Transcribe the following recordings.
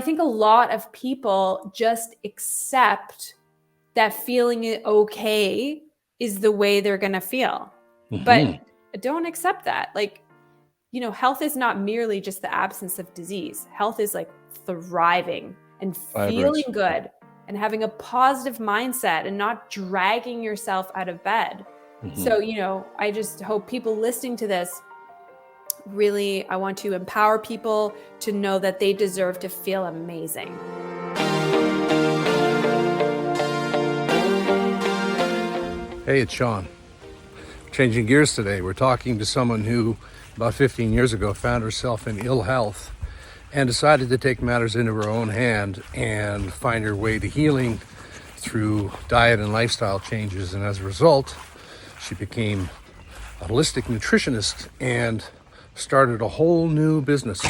think a lot of people just accept that feeling okay is the way they're going to feel. But don't accept that. Like, health is not merely just the absence of disease. Health is like thriving and feeling good and having a positive mindset and not dragging yourself out of bed. So, I just hope people listening to this, really, I want to empower people to know that they deserve to feel amazing. Hey, it's Sean. Changing gears today. We're talking to someone who about 15 years ago found herself in ill health and decided to take matters into her own hand and find her way to healing through diet and lifestyle changes. And as a result, she became a holistic nutritionist and started a whole new business,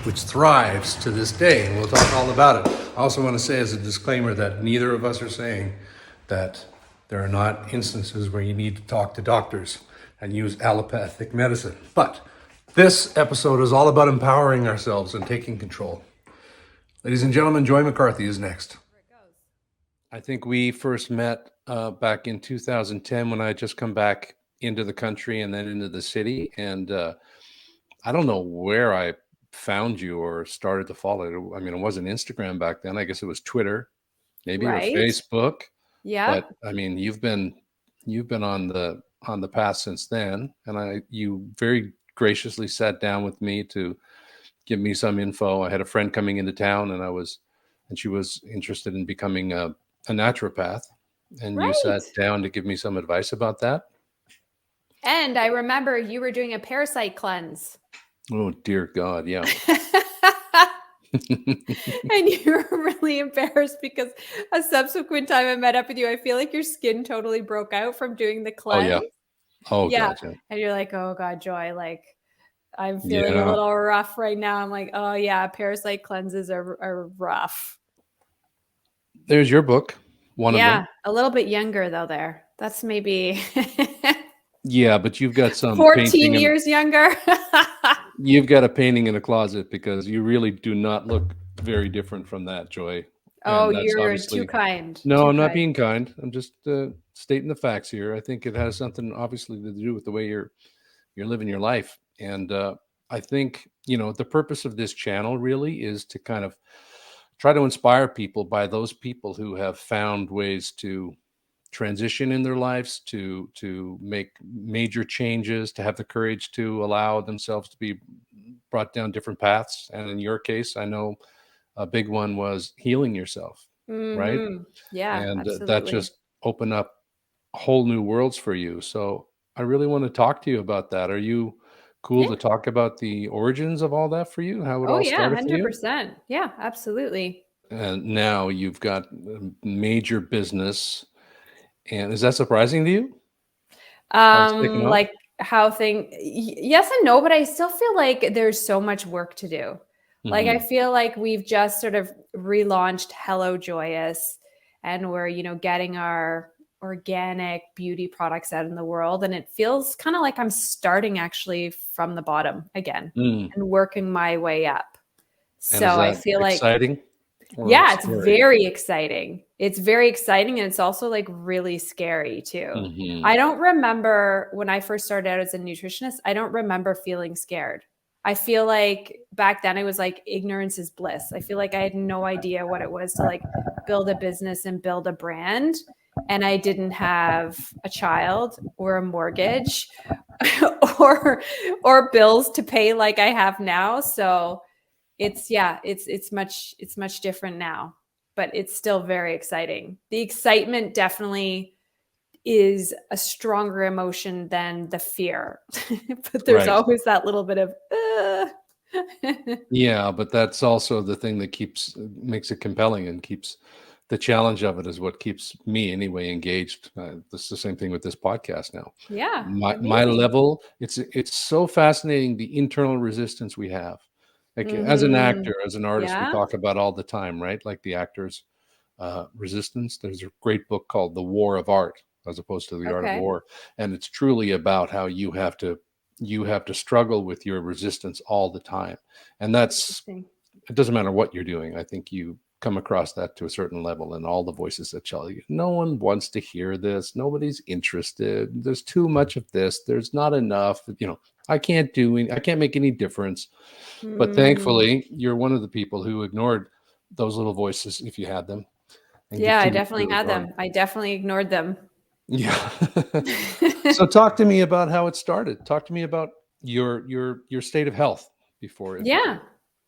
which thrives to this day. And we'll talk all about it. I also want to say as a disclaimer that neither of us are saying that there are not instances where you need to talk to doctors and use allopathic medicine. But this episode is all about empowering ourselves and taking control. Ladies and gentlemen, Joy McCarthy is next. I think we first met back in 2010 when I had just come back into the country and then into the city. And I don't know where I found you or started to follow. I mean, it wasn't Instagram back then. I guess it was Twitter, maybe, or Facebook. Yeah. But I mean, you've been on the path since then, and you very graciously sat down with me to give me some info. I had a friend coming into town, and she was interested in becoming a naturopath, and you sat down to give me some advice about that. And I remember you were doing a parasite cleanse. Oh dear God, yeah. And you were really embarrassed because a subsequent time I met up with you, I feel like your skin totally broke out from doing the cleanse. Oh yeah. God, yeah. And you're like, oh God, Joy, like I'm feeling a little rough right now. I'm like, oh yeah, parasite cleanses are rough. There's your book. One of them. Yeah, a little bit younger though there. That's maybe yeah, but you've got some 14 years younger. You've got a painting in a closet because you really do not look very different from that, Joy. Oh, you're too kind. No, I'm not being kind. I'm just stating the facts here. I think it has something obviously to do with the way you're living your life. And I think, the purpose of this channel really is to kind of try to inspire people by those people who have found ways to transition in their lives, to make major changes, to have the courage to allow themselves to be brought down different paths. And in your case, I know a big one was healing yourself, right? Yeah, and absolutely. That just opened up whole new worlds for you. So I really want to talk to you about that. Are you cool to talk about the origins of all that for you? How it all started for you? 100%. Yeah, absolutely. And now you've got a major business. And is that surprising to you? Like how yes and no, but I still feel like there's so much work to do. Like, I feel like we've just sort of relaunched Hello Joyous, and we're, getting our organic beauty products out in the world. And it feels kind of like I'm starting actually from the bottom again and working my way up. So I feel exciting? Yeah, it's very exciting. It's very exciting. And it's also like really scary too. I don't remember when I first started out as a nutritionist, I don't remember feeling scared. I feel like back then I was like, ignorance is bliss. I feel like I had no idea what it was to like build a business and build a brand. And I didn't have a child or a mortgage or bills to pay like I have now. So it's much different now, but it's still very exciting. The excitement definitely is a stronger emotion than the fear, but there's always that little bit of, Yeah, but that's also the thing that makes it compelling and keeps the challenge of it is what keeps me anyway engaged. It's the same thing with this podcast now. Yeah. My level, it's so fascinating, the internal resistance we have. Like as an actor, as an artist, we talk about all the time, right? Like the actor's resistance. There's a great book called The War of Art, as opposed to the Art of War. And it's truly about how you have to struggle with your resistance all the time. And that's it doesn't matter what you're doing. I think you come across that to a certain level, and all the voices that tell you, no one wants to hear this. Nobody's interested. There's too much of this. There's not enough. I can't make any difference. But thankfully, you're one of the people who ignored those little voices, if you had them. And Yeah, I continued definitely to had move on. them. I definitely ignored them. Yeah. So talk to me about how it started. Talk to me about your state of health before it.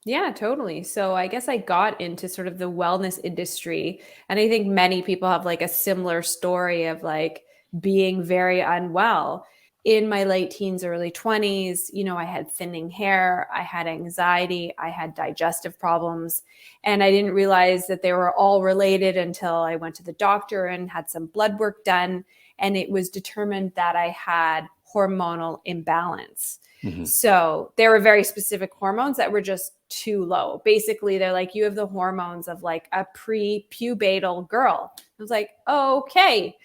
Yeah, totally. So I guess I got into sort of the wellness industry, and I think many people have like a similar story of like being very unwell. In my late teens, early 20s, I had thinning hair, I had anxiety, I had digestive problems, and I didn't realize that they were all related until I went to the doctor and had some blood work done, and it was determined that I had hormonal imbalance. Mm-hmm. So there were very specific hormones that were just too low. Basically, they're like, you have the hormones of like a pre-pubertal girl. I was like, okay.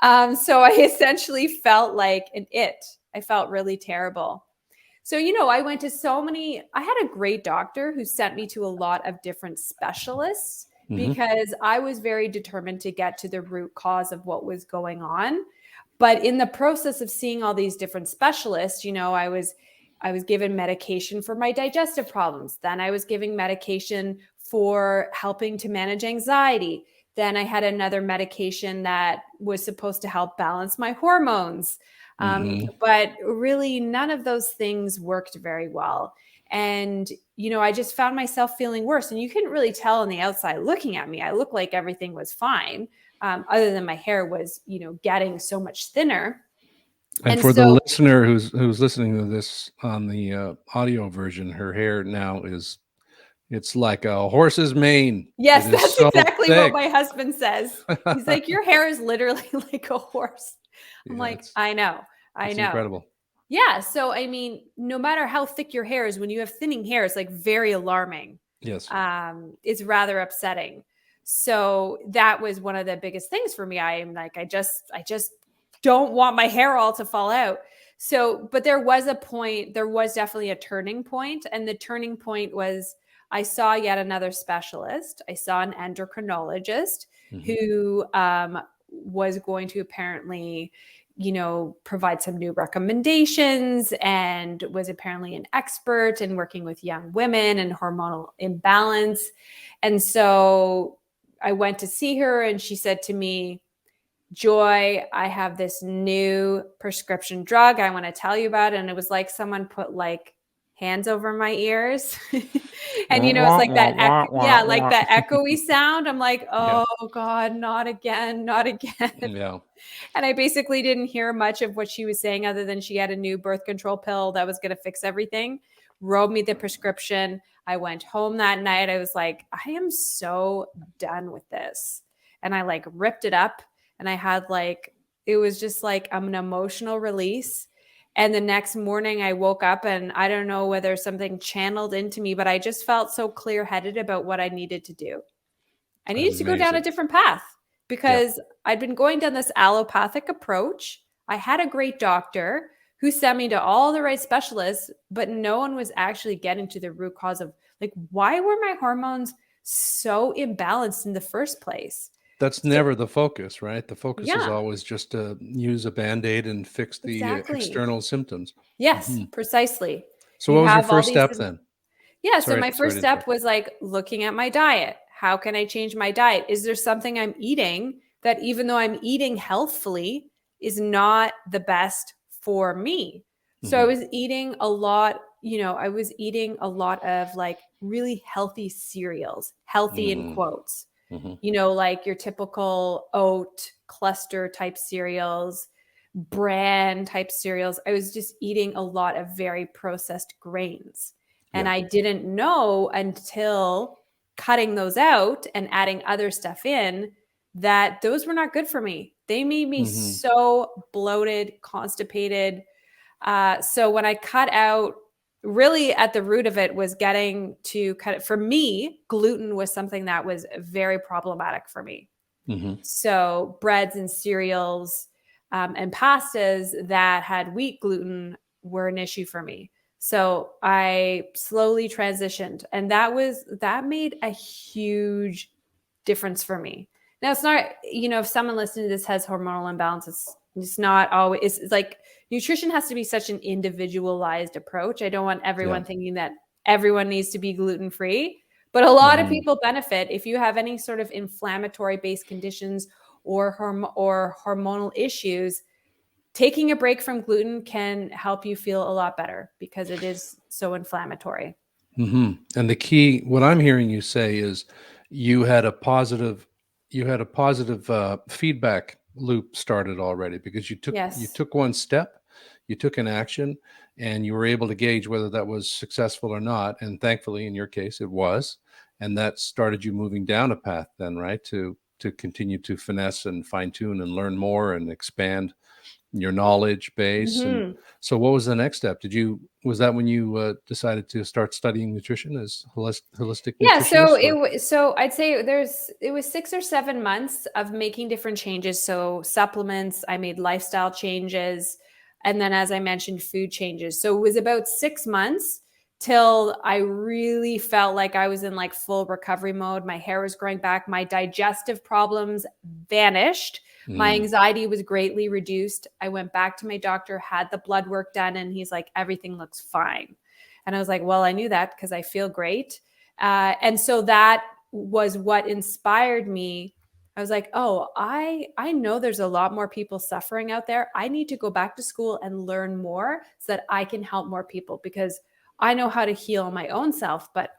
So I essentially felt like an it. I felt really terrible. So, I went to I had a great doctor who sent me to a lot of different specialists because I was very determined to get to the root cause of what was going on. But in the process of seeing all these different specialists, I was given medication for my digestive problems. Then I was giving medication for helping to manage anxiety. Then I had another medication that was supposed to help balance my hormones. But really none of those things worked very well. And, I just found myself feeling worse. And you couldn't really tell on the outside looking at me. I looked like everything was fine. Other than my hair was, getting so much thinner. And for the listener who's listening to this on the audio version, her hair now it's like a horse's mane. Yes, that's so exactly thick. what my husband says. He's like, your hair is literally like a horse. I'm like, I know. It's incredible. Yeah. So, I mean, no matter how thick your hair is, when you have thinning hair, it's like very alarming. Yes. It's rather upsetting. So that was one of the biggest things for me. I am like, I just don't want my hair all to fall out. So, but there was definitely a turning point. And the turning point was I saw yet another specialist. I saw an endocrinologist who was going to apparently, provide some new recommendations and was apparently an expert in working with young women and hormonal imbalance. And so I went to see her and she said to me, Joy, I have this new prescription drug. I want to tell you about it. And it was like someone put like hands over my ears. And, it's like that, like that echoey sound. I'm like, oh God, not again, not again. Yeah. And I basically didn't hear much of what she was saying other than she had a new birth control pill that was going to fix everything. Wrote me the prescription. I went home that night. I was like, I am so done with this. And I like ripped it up. And I had it was just like an emotional release. And the next morning I woke up and I don't know whether something channeled into me, but I just felt so clear-headed about what I needed to do. I needed to go down a different path because I'd been going down this allopathic approach. I had a great doctor who sent me to all the right specialists, but no one was actually getting to the root cause of like, why were my hormones so imbalanced in the first place? That's never the focus, right? The focus is always just to use a Band-Aid and fix the external symptoms. Yes, precisely. So what was your first step then? Yeah, so my first step was like looking at my diet. How can I change my diet? Is there something I'm eating that even though I'm eating healthfully is not the best for me? So I was eating a lot, I was eating a lot of like really healthy cereals, healthy in quotes. Like your typical oat cluster type cereals, bran type cereals. I was just eating a lot of very processed grains. And I didn't know until cutting those out and adding other stuff in that those were not good for me. They made me so bloated, constipated. So when I cut out, really at the root of it was getting to cut it. For me, gluten was something that was very problematic for me. So breads and cereals and pastas that had wheat gluten were an issue for me. So I slowly transitioned, and that made a huge difference for me. Now it's not, if someone listening to this has hormonal imbalance, it's not always, it's like nutrition has to be such an individualized approach. I don't want everyone thinking that everyone needs to be gluten-free, but a lot of people benefit if you have any sort of inflammatory based conditions or hormonal issues. Taking a break from gluten can help you feel a lot better because it is so inflammatory. And the key, what I'm hearing you say is you had a positive feedback loop started already, because you took one step, you took an action, and you were able to gauge whether that was successful or not. And thankfully, in your case, it was. And that started you moving down a path then, right? To continue to finesse and fine tune and learn more and expand your knowledge base. And so what was the next step? Was that when you decided to start studying nutrition as holistic nutritionist? So I'd say it was 6 or 7 months of making different changes. So supplements, I made lifestyle changes, and then, as I mentioned, food changes. So it was about 6 months till I really felt like I was in like full recovery mode. My hair was growing back. My digestive problems vanished. My anxiety was greatly reduced. I went back to my doctor, had the blood work done, and he's like, everything looks fine. And I was like, well, I knew that because I feel great. And so that was what inspired me. I was like, oh, I know there's a lot more people suffering out there. I need to go back to school and learn more so that I can help more people, because I know how to heal my own self, but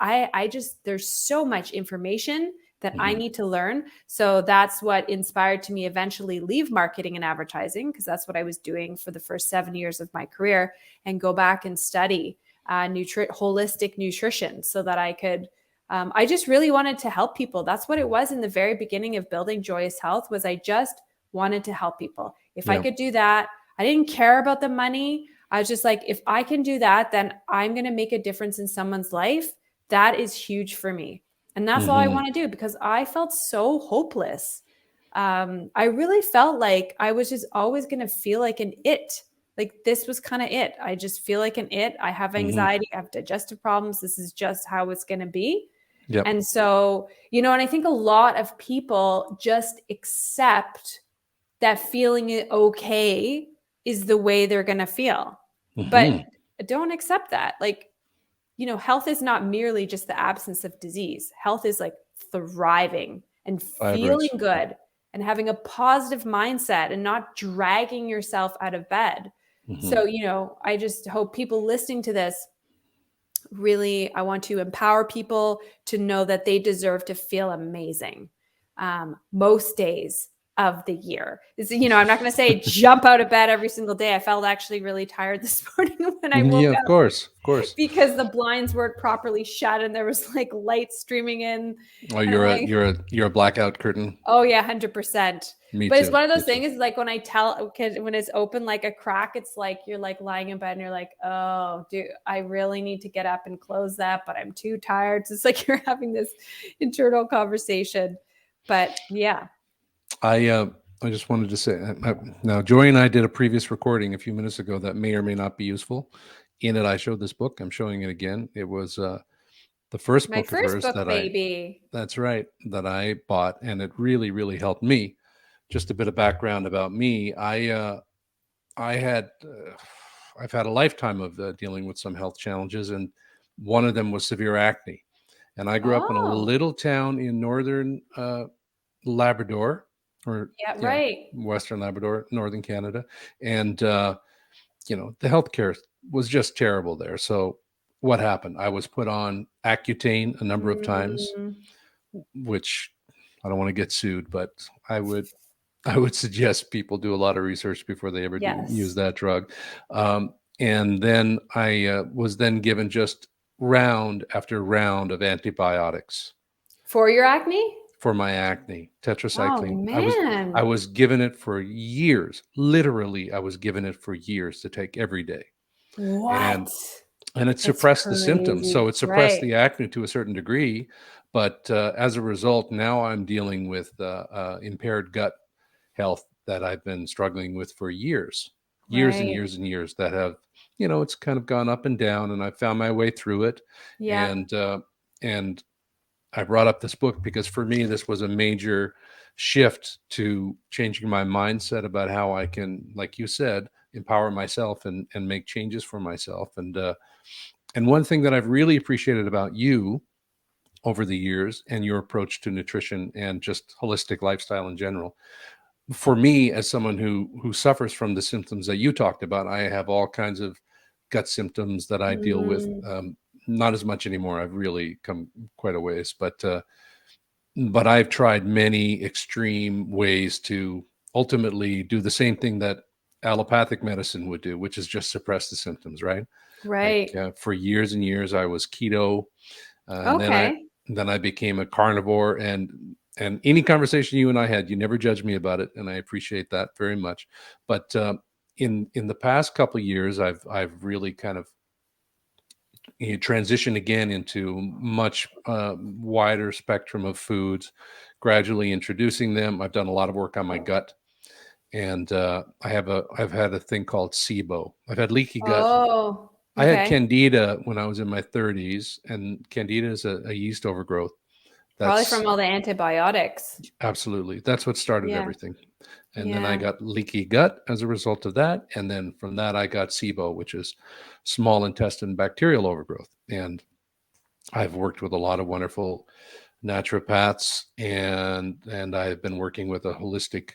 there's so much information that I need to learn. So that's what inspired to me eventually leave marketing and advertising, because that's what I was doing for the first 7 years of my career, and go back and study holistic nutrition so that I could, I just really wanted to help people. That's what it was in the very beginning of building Joyous Health, was I just wanted to help people. If I could do that, I didn't care about the money. I was just like, if I can do that, then I'm going to make a difference in someone's life. That is huge for me. And that's all I want to do, because I felt so hopeless. I really felt like I was just always going to feel like an it. Like this was kind of it. I just feel like an it. I have anxiety. I have digestive problems. This is just how it's going to be. Yep. And so, and I think a lot of people just accept that feeling okay is the way they're going to feel. But don't accept that. Like, health is not merely just the absence of disease. Health is like thriving and feeling good and having a positive mindset and not dragging yourself out of bed. So, I just hope people listening to this, really, I want to empower people to know that they deserve to feel amazing most days of the year. I'm not going to say jump out of bed every single day. I felt actually really tired this morning when I woke up. Of course. Because the blinds weren't properly shut and there was like light streaming in. Oh, you're a blackout curtain. Oh yeah, 100%. Me but too. It's one of those things, like when I tell kids, when it's open like a crack, it's like you're like lying in bed and you're like, oh, dude, I really need to get up and close that, but I'm too tired. So it's like you're having this internal conversation. But yeah. I just wanted to say, now Joy and I did a previous recording a few minutes ago that may or may not be useful. In it, I showed this book. I'm showing it again. It was the first book of hers that's right, that I bought, and it really, really helped me. Just a bit of background about me. I've had a lifetime of dealing with some health challenges, and one of them was severe acne. And I grew up in a little town in northern Labrador, Western Labrador, northern Canada. And, the healthcare was just terrible there. So what happened? I was put on Accutane a number of times, which I don't want to get sued, but I would suggest people do a lot of research before they ever use that drug. And then I was then given just round after round of antibiotics. For your acne? For my acne, tetracycline. Oh, man. I was given it for years. Literally, I was given it for years to take every day. What? And it suppressed the symptoms. So it suppressed the acne to a certain degree. But as a result, now I'm dealing with impaired gut health that I've been struggling with for years and years and years, that have it's kind of gone up and down, and I found my way through it. Yeah. And I brought up this book because for me, this was a major shift to changing my mindset about how I can, like you said, empower myself and make changes for myself. And one thing that I've really appreciated about you over the years and your approach to nutrition and just holistic lifestyle in general, for me, as someone who suffers from the symptoms that you talked about, I have all kinds of gut symptoms that I deal with. Mm, Not as much anymore. I've really come quite a ways, but I've tried many extreme ways to ultimately do the same thing that allopathic medicine would do, which is just suppress the symptoms, right? Like right. for years and years, I was keto, and Okay. then I became a carnivore. And any conversation you and I had, you never judged me about it, and I appreciate that very much. But in the past couple of years, I've really kind of transition again into much wider spectrum of foods, gradually introducing them. I've done a lot of work on my gut, and I've had a thing called SIBO. I've had leaky gut. Oh, I had okay. candida when I was in my 30s, and candida is a yeast overgrowth. Probably That's from all the antibiotics. absolutely, that's what started Yeah. everything. And then I Yeah. got leaky gut as a result of that. And then from that, I got SIBO, which is small intestine bacterial overgrowth. And I've worked with a lot of wonderful naturopaths, and I've been working with a holistic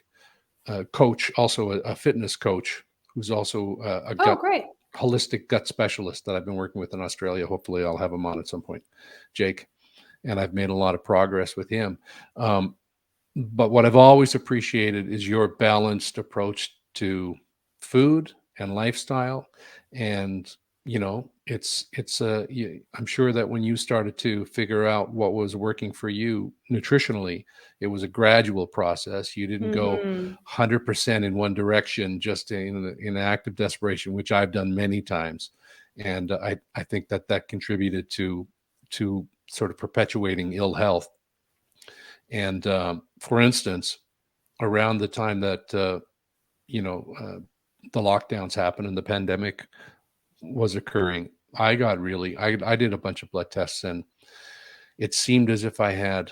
coach, also a fitness coach, who's also a Oh, gut great. holistic gut specialist that I've been working with in Australia. Hopefully, I'll have him on at some point, Jake. And I've made a lot of progress with him. But what I've always appreciated is your balanced approach to food and lifestyle. And, I'm sure that when you started to figure out what was working for you nutritionally, it was a gradual process. You didn't go Hmm. 100% in one direction, just in an act of desperation, which I've done many times. And I think that contributed to sort of perpetuating ill health. And for instance, around the time that you know uh, the lockdowns happened and the pandemic was occurring, I did a bunch of blood tests, and it seemed as if I had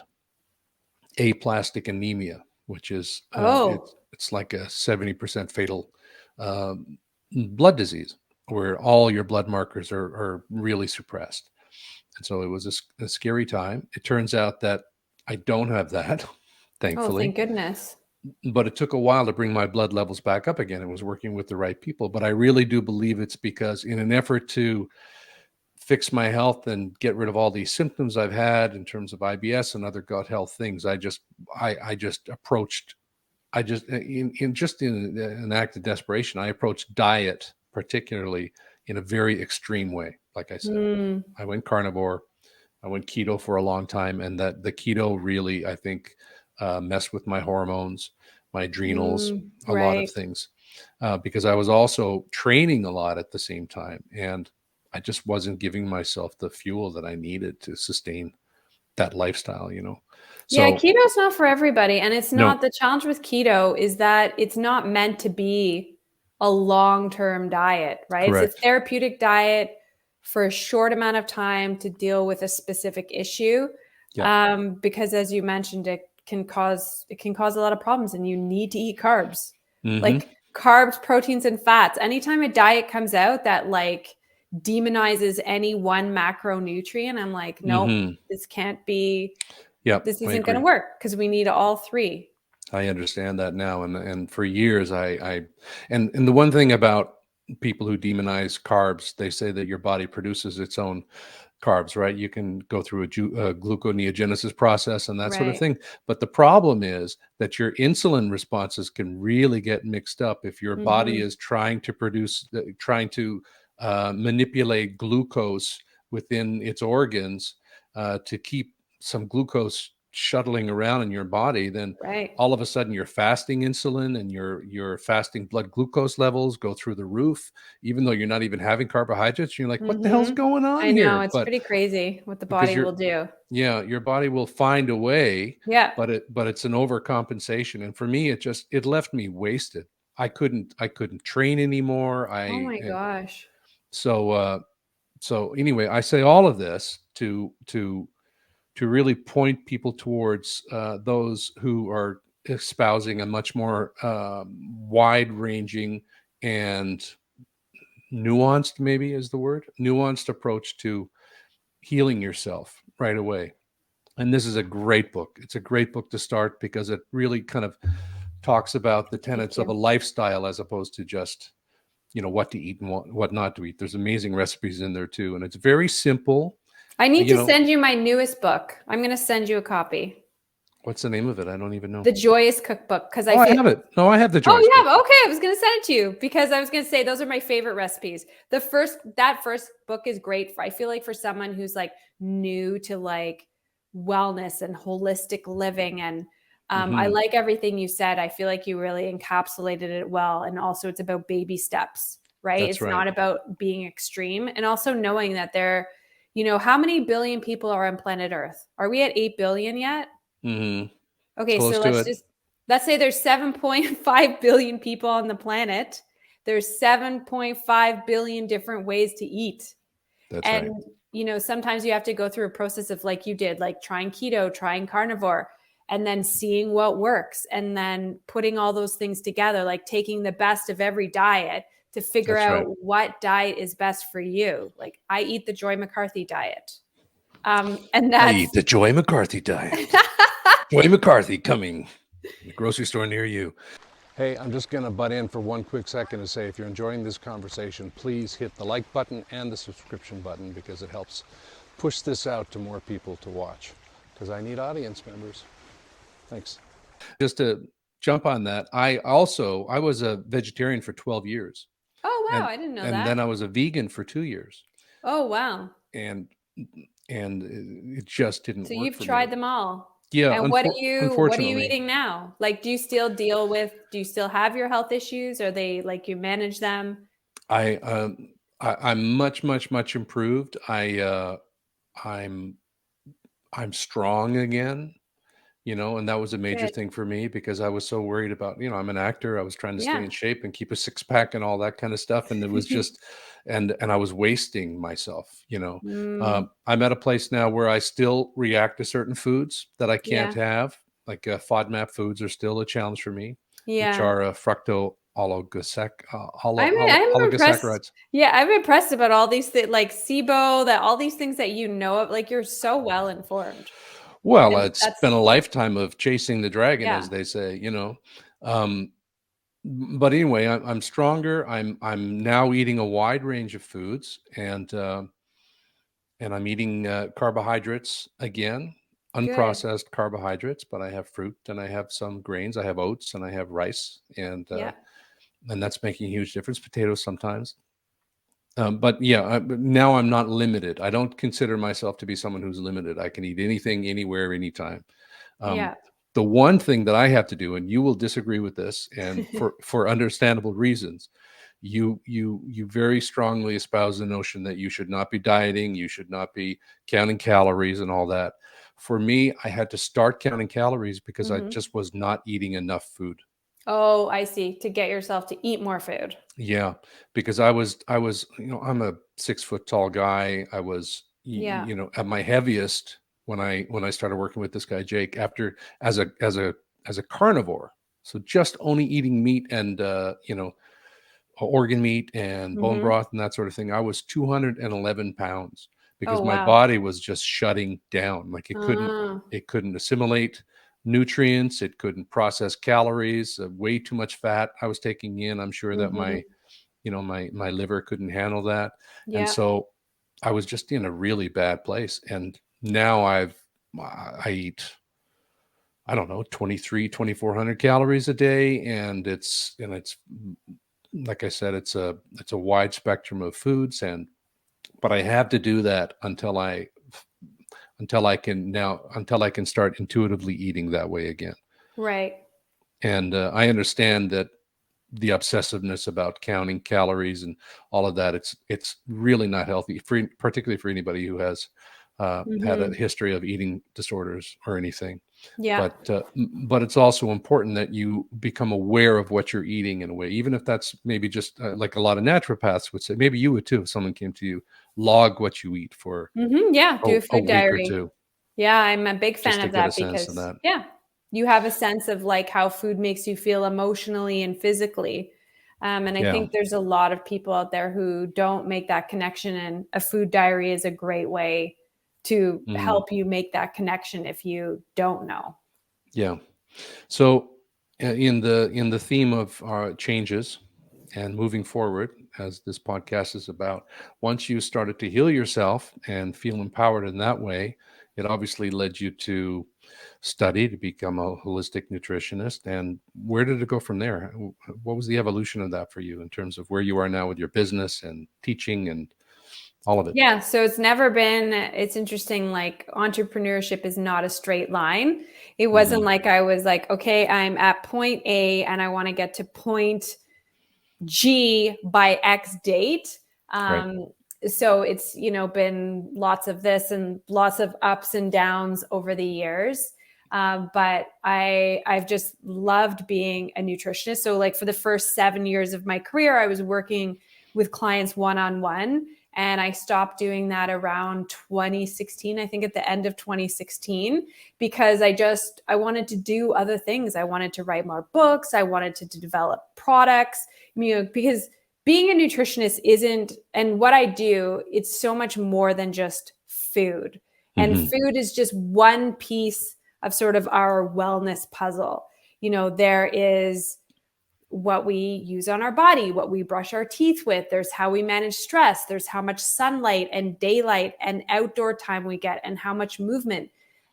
aplastic anemia, which is Oh, it's like a 70% fatal um, blood disease where all your blood markers are really suppressed. And so it was a scary time. It turns out that I don't have that, oh, thankfully. thank goodness. But it took a while to bring my blood levels back up again. It was working with the right people. But I really do believe it's because, in an effort to fix my health and get rid of all these symptoms I've had in terms of IBS and other gut health things, I just approached, in an act of desperation, I approached diet, particularly, in a very extreme way. Like I said, Mm, I went carnivore. I went keto for a long time, and that the keto really, I think, messed with my hormones, my adrenals, a lot of right. things, because I was also training a lot at the same time, and I just wasn't giving myself the fuel that I needed to sustain that lifestyle. Yeah, So, keto's not for everybody. And it's not, no, the challenge with keto is that it's not meant to be a long-term diet, right? It's a correct. therapeutic diet for a short amount of time to deal with a specific issue. Yeah. Because as you mentioned, it can cause a lot of problems, and you need to eat carbs. Mm-hmm. Like carbs, proteins, and fats. Anytime a diet comes out that like demonizes any one macronutrient, I'm like, nope, Mm-hmm. this can't be, Yep. this I isn't going to agree. work because we need all three. I understand that now, and for years and the one thing about people who demonize carbs, they say that your body produces its own carbs, right? You can go through a gluconeogenesis process and that sort of Right. thing, but the problem is that your insulin responses can really get mixed up if your body Hmm. is trying to manipulate glucose within its organs to keep some glucose shuttling around in your body. Then Right. all of a sudden your fasting insulin and your fasting blood glucose levels go through the roof, even though you're not even having carbohydrates. You're like, what the hell's Hmm. going on I know, here? it's But pretty crazy what the because body will do. your body will find a way, Yeah. but it's an overcompensation. And for me, it left me wasted. I couldn't train anymore. Oh I my gosh. So anyway, I say all of this to really point people towards those who are espousing a much more wide-ranging and nuanced, maybe is the word, nuanced approach to healing yourself right away. And this is a great book. It's a great book to start because it really kind of talks about the tenets of a lifestyle as opposed to just, what to eat and what not to eat. There's amazing recipes in there too. And it's very simple. I need to send you my newest book. I'm going to send you a copy. What's the name of it? I don't even know. The Joyous Cookbook. Because I have it. No, I have the Joyous Cookbook. Cookbook. Okay. I was going to send it to you because I was going to say those are my favorite recipes. That first book is great. I feel like for someone who's like new to like wellness and holistic living. And I like everything you said. I feel like you really encapsulated it well. And also it's about baby steps, right? It's not about being extreme. And also knowing that how many billion people are on planet Earth? Are we at 8 billion yet? Mm-hmm. Okay, so let's say there's 7.5 billion people on the planet. There's 7.5 billion different ways to eat. That's right. Sometimes you have to go through a process of like you did, like trying keto, trying carnivore, and then seeing what works, and then putting all those things together, like taking the best of every diet to figure out what diet is best for you. Like I eat the Joy McCarthy diet. I eat the Joy McCarthy diet. Joy McCarthy coming to the grocery store near you. Hey, I'm just going to butt in for one quick second to say if you're enjoying this conversation, please hit the like button and the subscription button because it helps push this out to more people to watch because I need audience members. Thanks. Just to jump on that, I was a vegetarian for 12 years. Oh, wow. I didn't know that. And then I was a vegan for 2 years. Oh, wow. And it just didn't work for me. So you've tried them all. Yeah. And what are you eating now? Like, do you still have your health issues? Or they like you manage them? I'm much improved. I'm strong again, and that was a major thing for me because I was so worried about, I'm an actor. I was trying to stay in shape and keep a six pack and all that kind of stuff. And it was just, and I was wasting myself, I'm at a place now where I still react to certain foods that I can't have. Like FODMAP foods are still a challenge for me, which are oligosaccharides. Yeah, I'm impressed about all these things like SIBO, all these things that you know of. Like you're so well informed. Well, it's been a lifetime of chasing the dragon, as they say, but anyway, I'm stronger. I'm now eating a wide range of foods, and I'm eating carbohydrates again, unprocessed carbohydrates. But I have fruit and I have some grains. I have oats and I have rice, and that's making a huge difference. Potatoes sometimes. But now I'm not limited. I don't consider myself to be someone who's limited. I can eat anything, anywhere, anytime. The one thing that I have to do, and you will disagree with this, and for understandable reasons, you very strongly espouse the notion that you should not be dieting, you should not be counting calories and all that. For me, I had to start counting calories because I just was not eating enough food. Oh, I see. To get yourself to eat more food. Yeah, because I was, I'm a 6 foot tall guy. I was, at my heaviest when I started working with this guy, Jake, as a carnivore. So just only eating meat and, organ meat and bone broth and that sort of thing. I was 211 pounds because my body was just shutting down. Like it couldn't assimilate nutrients, it couldn't process calories, way too much fat I was taking in. I'm sure that my liver couldn't handle that. And so I was just in a really bad place. And now I eat, I don't know, 2,400 calories a day. And it's like I said, it's a wide spectrum of foods. But I have to do that until I can start intuitively eating that way again. Right. And I understand that the obsessiveness about counting calories and all of that, it's really not healthy, particularly for anybody who has had a history of eating disorders or anything. Yeah. But it's also important that you become aware of what you're eating in a way, even if that's maybe just like a lot of naturopaths would say, maybe you would too, if someone came to you, log what you eat for Yeah. Do a a food week or diary. two, Yeah. I'm a big just fan to of get a that sense of because, that. yeah, you have a sense of like how food makes you feel emotionally and physically. And I Yeah. think there's a lot of people out there who don't make that connection. And a food diary is a great way to help you make that connection if you don't know. Yeah. So in the theme of changes and moving forward, as this podcast is about, once you started to heal yourself and feel empowered in that way, it obviously led you to study to become a holistic nutritionist. And where did it go from there? What was the evolution of that for you in terms of where you are now with your business and teaching and all of it? Yeah, so it's interesting, like entrepreneurship is not a straight line. It wasn't like I was like, okay, I'm at point A and I want to get to point G by X date. Right. So it's, been lots of this and lots of ups and downs over the years. But I've just loved being a nutritionist. So like for the first 7 years of my career, I was working with clients one-on-one. And I stopped doing that around 2016, I think at the end of 2016, because I wanted to do other things. I wanted to write more books. I wanted to develop products, because being a nutritionist and what I do, it's so much more than just food. And food is just one piece of sort of our wellness puzzle. There is what we use on our body, what we brush our teeth with. There's how we manage stress. There's how much sunlight and daylight and outdoor time we get and how much movement.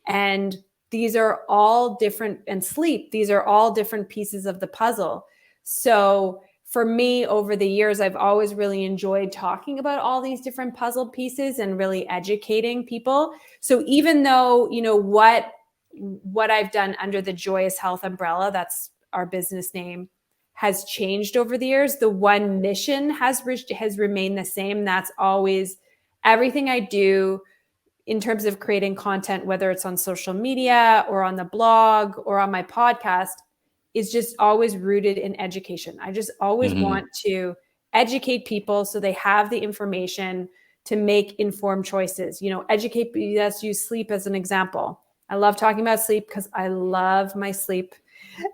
And these are all different, and sleep. These are all different pieces of the puzzle. So for me, over the years, I've always really enjoyed talking about all these different puzzle pieces and really educating people. So even though, what I've done under the Joyous Health umbrella, that's our business name, has changed over the years, the one mission has remained the same. That's always everything I do in terms of creating content, whether it's on social media or on the blog or on my podcast, is just always rooted in education. I just always want to educate people so they have the information to make informed choices. Educate, let's use sleep as an example. I love talking about sleep because I love my sleep.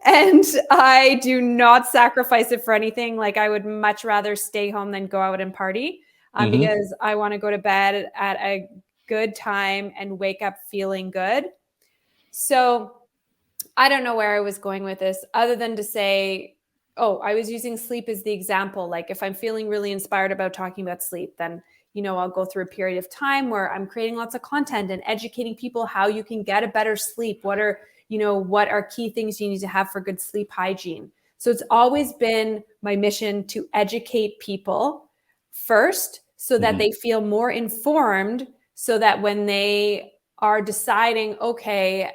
And I do not sacrifice it for anything. Like I would much rather stay home than go out and party because I want to go to bed at a good time and wake up feeling good. So I don't know where I was going with this other than to say, I was using sleep as the example. Like if I'm feeling really inspired about talking about sleep, then, I'll go through a period of time where I'm creating lots of content and educating people how you can get a better sleep. What are key things you need to have for good sleep hygiene? So it's always been my mission to educate people first so that they feel more informed, so that when they are deciding, okay,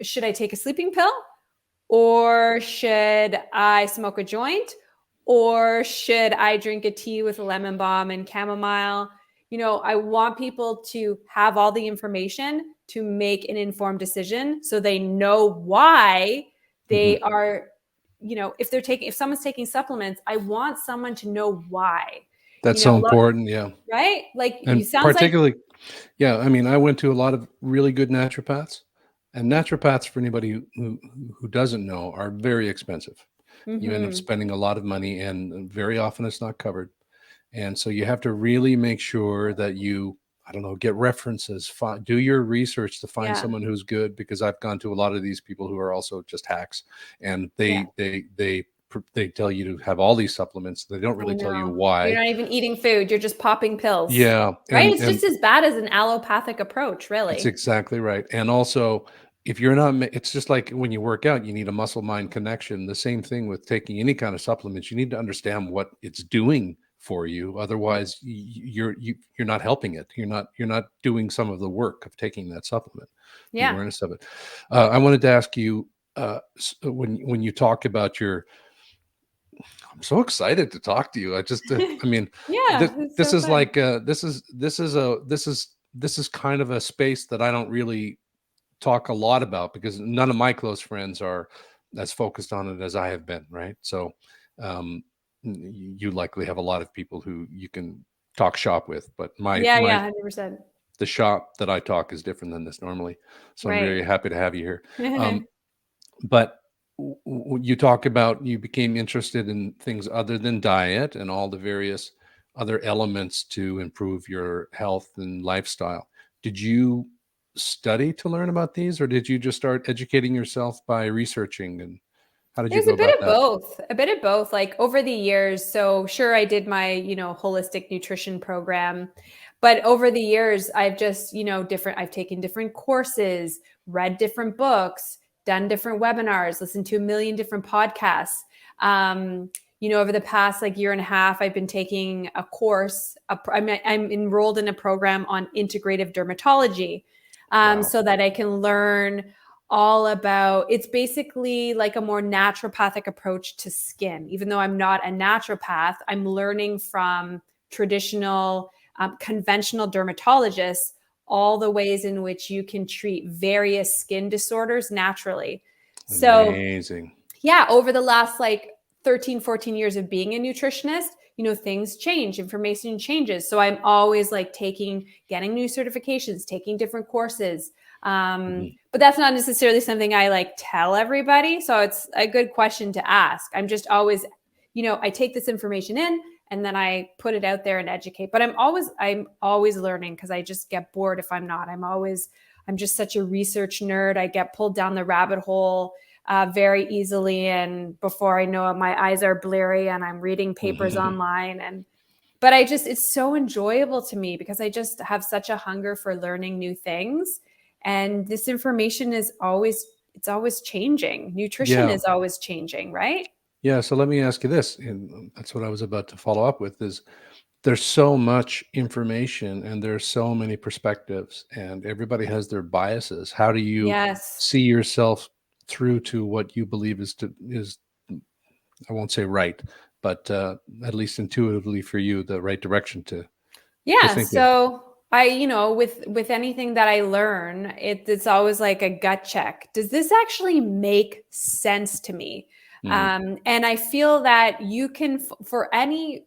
should I take a sleeping pill, or should I smoke a joint, or should I drink a tea with a lemon balm and chamomile? I want people to have all the information to make an informed decision so they know why they are, if someone's taking supplements, I want someone to know why. That's so important. Yeah. Right? Like And you sounds like particularly, yeah, I mean, I went to a lot of really good naturopaths, and naturopaths, for anybody who doesn't know, are very expensive. You end up spending a lot of money, and very often it's not covered. And so you have to really make sure that you, I don't know, get references, do your research to find someone who's good, because I've gone to a lot of these people who are also just hacks, and they tell you to have all these supplements. They don't really tell you why. You're not even eating food. You're just popping pills. Yeah. Right? It's just as bad as an allopathic approach, really. That's exactly right. And also, if you're not, it's just like when you work out, you need a muscle mind connection. The same thing with taking any kind of supplements. You need to understand what it's doing for you. Otherwise, you're not helping it. You're not doing some of the work of taking that supplement. The awareness of it. I wanted to ask you, when you talk about I'm so excited to talk to you. I just, I mean, Yeah, it's this so is fun. like, this is kind of a space that I don't really talk a lot about because none of my close friends are as focused on it as I have been. Right. So, you likely have a lot of people who you can talk shop with, but Yeah, 100%. the shop that I talk is different than this normally. So I'm Right. very happy to have you here. But you talk about you became interested in things other than diet and all the various other elements to improve your health and lifestyle. Did you study to learn about these, or did you just start educating yourself by researching? And how did you There's go about that? a bit of both, like over the years. So sure, I did my, holistic nutrition program, but over the years, I've just, I've taken different courses, read different books, done different webinars, listened to a million different podcasts. Over the past like year and a half, I've been taking a course. I'm enrolled in a program on integrative dermatology, Wow. so that I can learn all about, it's basically like a more naturopathic approach to skin. Even though I'm not a naturopath, I'm learning from traditional, conventional dermatologists all the ways in which you can treat various skin disorders naturally. So Amazing. yeah, over the last like 13, 14 years of being a nutritionist, things change, information changes. So I'm always like getting new certifications, taking different courses. But that's not necessarily something I like tell everybody. So it's a good question to ask. I'm just always, I take this information in and then I put it out there and educate. But I'm always learning because I just get bored if I'm not. I'm just such a research nerd. I get pulled down the rabbit hole very easily. And before I know it, my eyes are bleary and I'm reading papers online. But it's so enjoyable to me because I just have such a hunger for learning new things. And this information it's always changing. Nutrition is always changing, right? Yeah. So let me ask you this, and that's what I was about to follow up with is there's so much information and there's so many perspectives and everybody has their biases. How do you Yes. see yourself through to what you believe is I won't say right, but at least intuitively for you, the right direction to Yeah. think in? So with anything that I learn, it's always like a gut check. Does this actually make sense to me? And I feel that you can, for any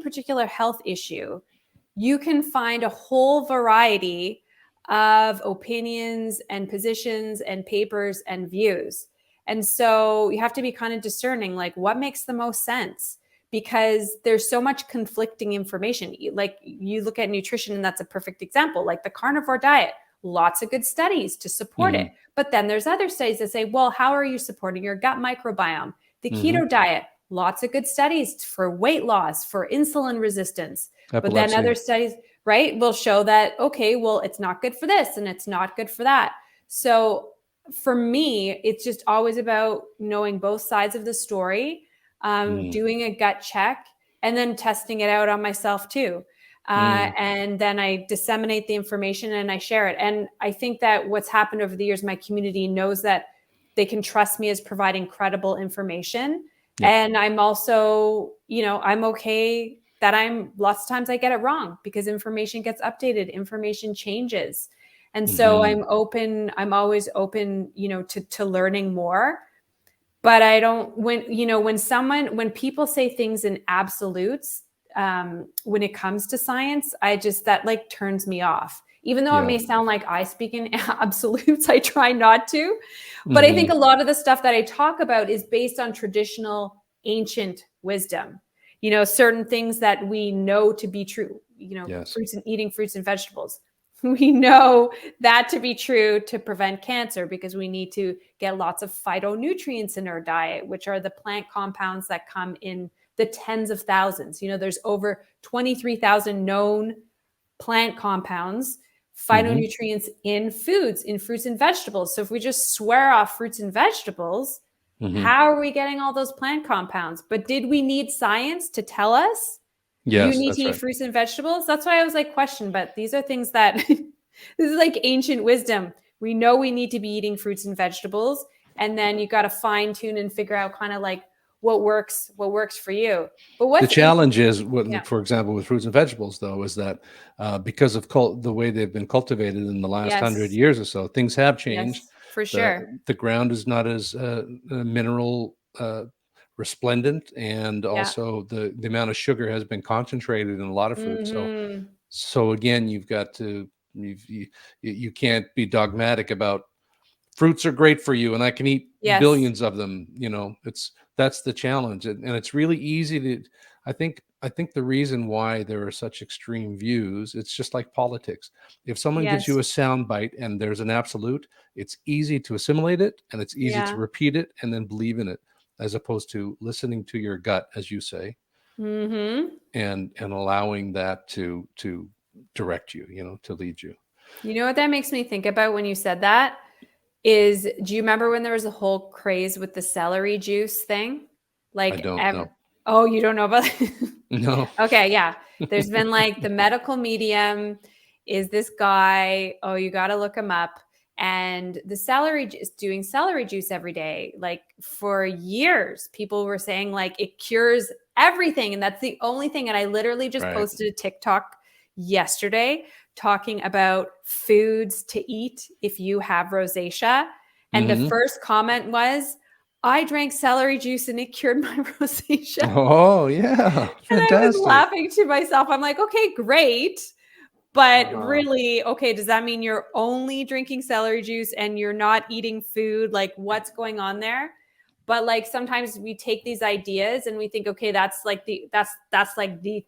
particular health issue, you can find a whole variety of opinions and positions and papers and views. And so you have to be kind of discerning, like what makes the most sense, because there's so much conflicting information. Like you look at nutrition, and that's a perfect example, like the carnivore diet, lots of good studies to support it. But then there's other studies that say, well, how are you supporting your gut microbiome? The keto diet, lots of good studies for weight loss, for insulin resistance. But then other studies, right, will show that, okay, well, it's not good for this and it's not good for that. So for me, it's just always about knowing both sides of the story, doing a gut check, and then testing it out on myself too. And then I disseminate the information and I share it. And I think that what's happened over the years, my community knows that they can trust me as providing credible information. Yep. And I'm also, I'm okay that lots of times I get it wrong because information gets updated, information changes. And so I'm always open, to learning more. But I don't, when people say things in absolutes, when it comes to science, that like turns me off. Even though it may sound like I speak in absolutes, I try not to. But I think a lot of the stuff that I talk about is based on traditional ancient wisdom. Certain things that we know to be true, eating fruits and vegetables. We know that to be true to prevent cancer because we need to get lots of phytonutrients in our diet, which are the plant compounds that come in the tens of thousands. There's over 23,000 known plant compounds, phytonutrients in foods, in fruits and vegetables. So if we just swear off fruits and vegetables, how are we getting all those plant compounds? But did we need science to tell us you need to eat fruits and vegetables? That's why I was like, question, but these are things that this is like ancient wisdom. We know we need to be eating fruits and vegetables. And then you got to fine tune and figure out kind of like what works for you. But what's the challenge is, yeah. for example, with fruits and vegetables, though, is that because of the way they've been cultivated in the last 100 years or so, things have changed. Yes, for sure. The ground is not as mineral resplendent, and also the amount of sugar has been concentrated in a lot of fruit. So again, you've got to you can't be dogmatic about fruits are great for you and I can eat billions of them. That's the challenge, and it's really easy to. I think the reason why there are such extreme views, it's just like politics. If someone gives you a sound bite and there's an absolute, it's easy to assimilate it and it's easy to repeat it and then believe in it, as opposed to listening to your gut, as you say, and allowing that to direct you, to lead you. You know what that makes me think about when you said that is, do you remember when there was a whole craze with the celery juice thing? Like, I don't know. Oh, you don't know about it? No. Okay, yeah. There's been like the medical medium is this guy. Oh, you got to look him up. And the celery juice, doing celery juice every day, like for years, people were saying like it cures everything. And that's the only thing. And I literally just posted a TikTok yesterday talking about foods to eat if you have rosacea. And the first comment was, I drank celery juice and it cured my rosacea. Oh, yeah. Fantastic. And I was laughing to myself. I'm like, okay, great. But really, okay, does that mean you're only drinking celery juice and you're not eating food? Like, what's going on there? But like sometimes we take these ideas and we think, okay, that's like the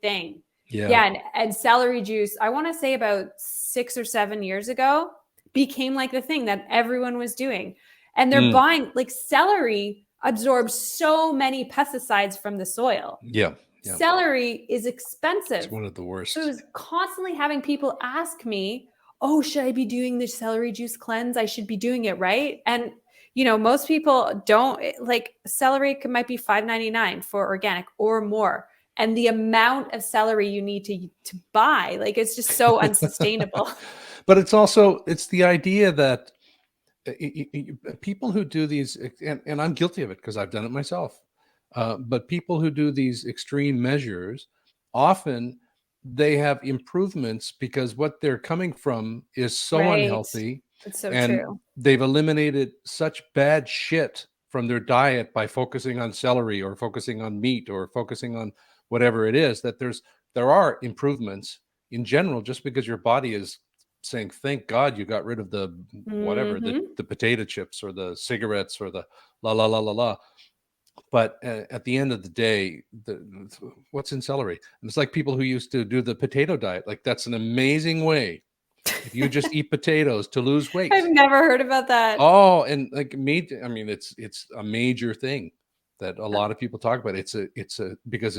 thing. Yeah. And celery juice, I want to say about 6 or 7 years ago, became like the thing that everyone was doing. And they're buying, like, celery absorbs so many pesticides from the soil. Yeah. Celery is expensive. It's one of the worst. So I was constantly having people ask me, oh, should I be doing the celery juice cleanse? I should be doing it, right? And, most people don't, like, celery might be $5.99 for organic or more. And the amount of celery you need to buy, like, it's just so unsustainable. But it's the idea that people who do these, and I'm guilty of it because I've done it myself, but people who do these extreme measures, often they have improvements because what they're coming from is so unhealthy. It's so and true. They've eliminated such bad shit from their diet by focusing on celery or focusing on meat or focusing on whatever it is, that there are improvements in general, just because your body is saying, thank God you got rid of the whatever, the potato chips or the cigarettes or the la la la la la. But at the end of the day, what's in celery? And it's like people who used to do the potato diet. Like, that's an amazing way, if you just eat potatoes, to lose weight. I've never heard about that. Oh, and like meat. I mean, it's a major thing that a lot of people talk about. Because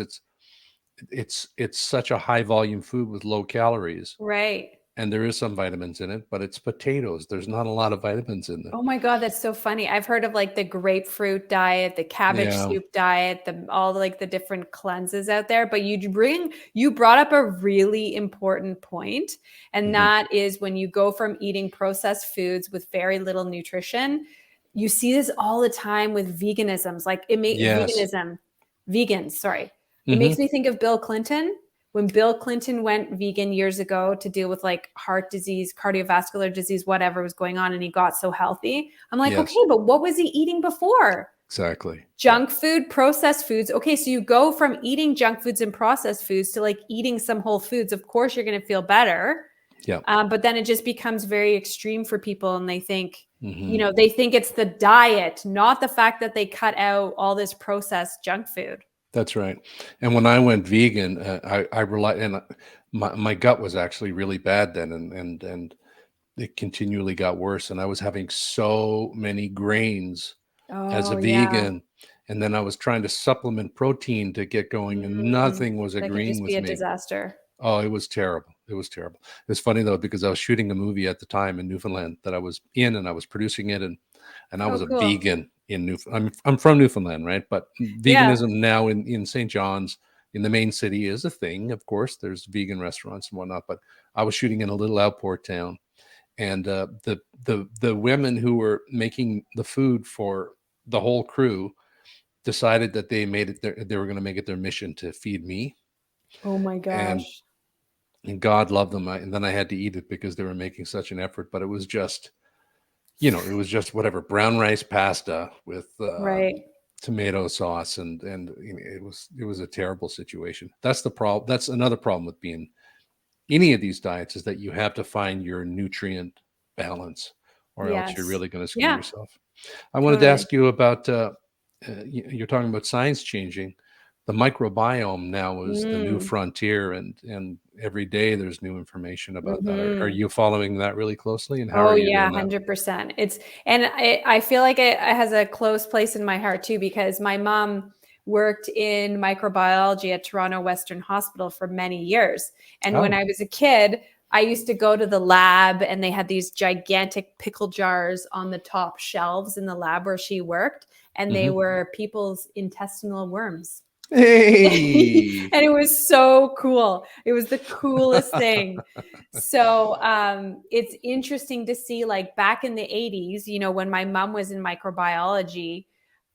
it's such a high volume food with low calories. Right. And there is some vitamins in it, but it's potatoes. There's not a lot of vitamins in them. Oh my God, that's so funny. I've heard of like the grapefruit diet, the cabbage soup diet, all like the different cleanses out there. But you brought up a really important point. And that is when you go from eating processed foods with very little nutrition, you see this all the time with veganisms. Like vegans, sorry. It makes me think of Bill Clinton. When Bill Clinton went vegan years ago to deal with like heart disease, cardiovascular disease, whatever was going on, and he got so healthy. I'm like, okay, but what was he eating before? Exactly. Junk food, processed foods. Okay, so you go from eating junk foods and processed foods to like eating some whole foods. Of course, you're going to feel better. Yeah. But then it just becomes very extreme for people, and they think, they think it's the diet, not the fact that they cut out all this processed junk food. That's right. And when I went vegan, I relied, and my gut was actually really bad then, and it continually got worse. And I was having so many grains as a vegan, and then I was trying to supplement protein to get going, and nothing was agreeing with me. That could just be a disaster. Oh, it was terrible. It was terrible. It was funny though, because I was shooting a movie at the time in Newfoundland that I was in, and I was producing it, and I was a vegan in Newfoundland. I'm from Newfoundland, right? But veganism now in St. John's, in the main city, is a thing. Of course, there's vegan restaurants and whatnot. But I was shooting in a little outport town, and the women who were making the food for the whole crew, decided that they were going to make it their mission to feed me. Oh my And gosh. God loved them. And then I had to eat it because they were making such an effort. But it was just, it was just whatever, brown rice pasta with Right. tomato sauce, and it was a terrible situation. That's the problem. That's another problem with being any of these diets, is that you have to find your nutrient balance, or else you're Yes. really going to screw Yeah, yourself. I wanted to totally. ask you about you're talking about science changing. The microbiome now is the new frontier, and every day there's new information about that. Are you following that really closely, and how Oh are you yeah, doing that? 100%. I feel like it has a close place in my heart too, because my mom worked in microbiology at Toronto Western Hospital for many years. And when Oh, I was a kid, I used to go to the lab, and they had these gigantic pickle jars on the top shelves in the lab where she worked, and they were people's intestinal worms. hey. And it was so cool. It was the coolest thing. So it's interesting to see, like back in the 80s, when my mom was in microbiology,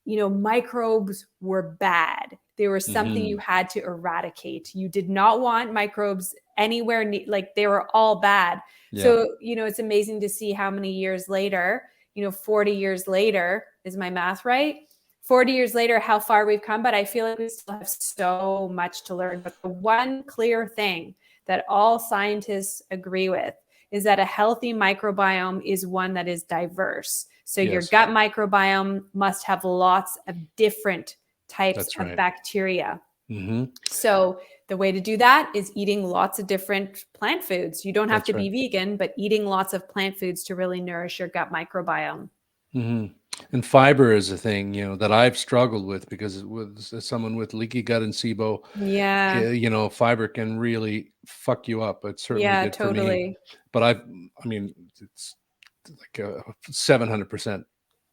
microbes were bad. They were something you had to eradicate. You did not want microbes anywhere, like they were all bad. Yeah, So, it's amazing to see how many years later, 40 years later, is my math right? 40 years later, how far we've come, but I feel like we still have so much to learn. But the one clear thing that all scientists agree with is that a healthy microbiome is one that is diverse. So your yes, gut microbiome must have lots of different types that's of right. bacteria. So the way to do that is eating lots of different plant foods. You don't have That's to right. be vegan, but eating lots of plant foods to really nourish your gut microbiome. And fiber is a thing, that I've struggled with, because as someone with leaky gut and SIBO, Yeah. fiber can really fuck you up. It certainly Yeah, did for me. totally. But I mean, it's like a 700%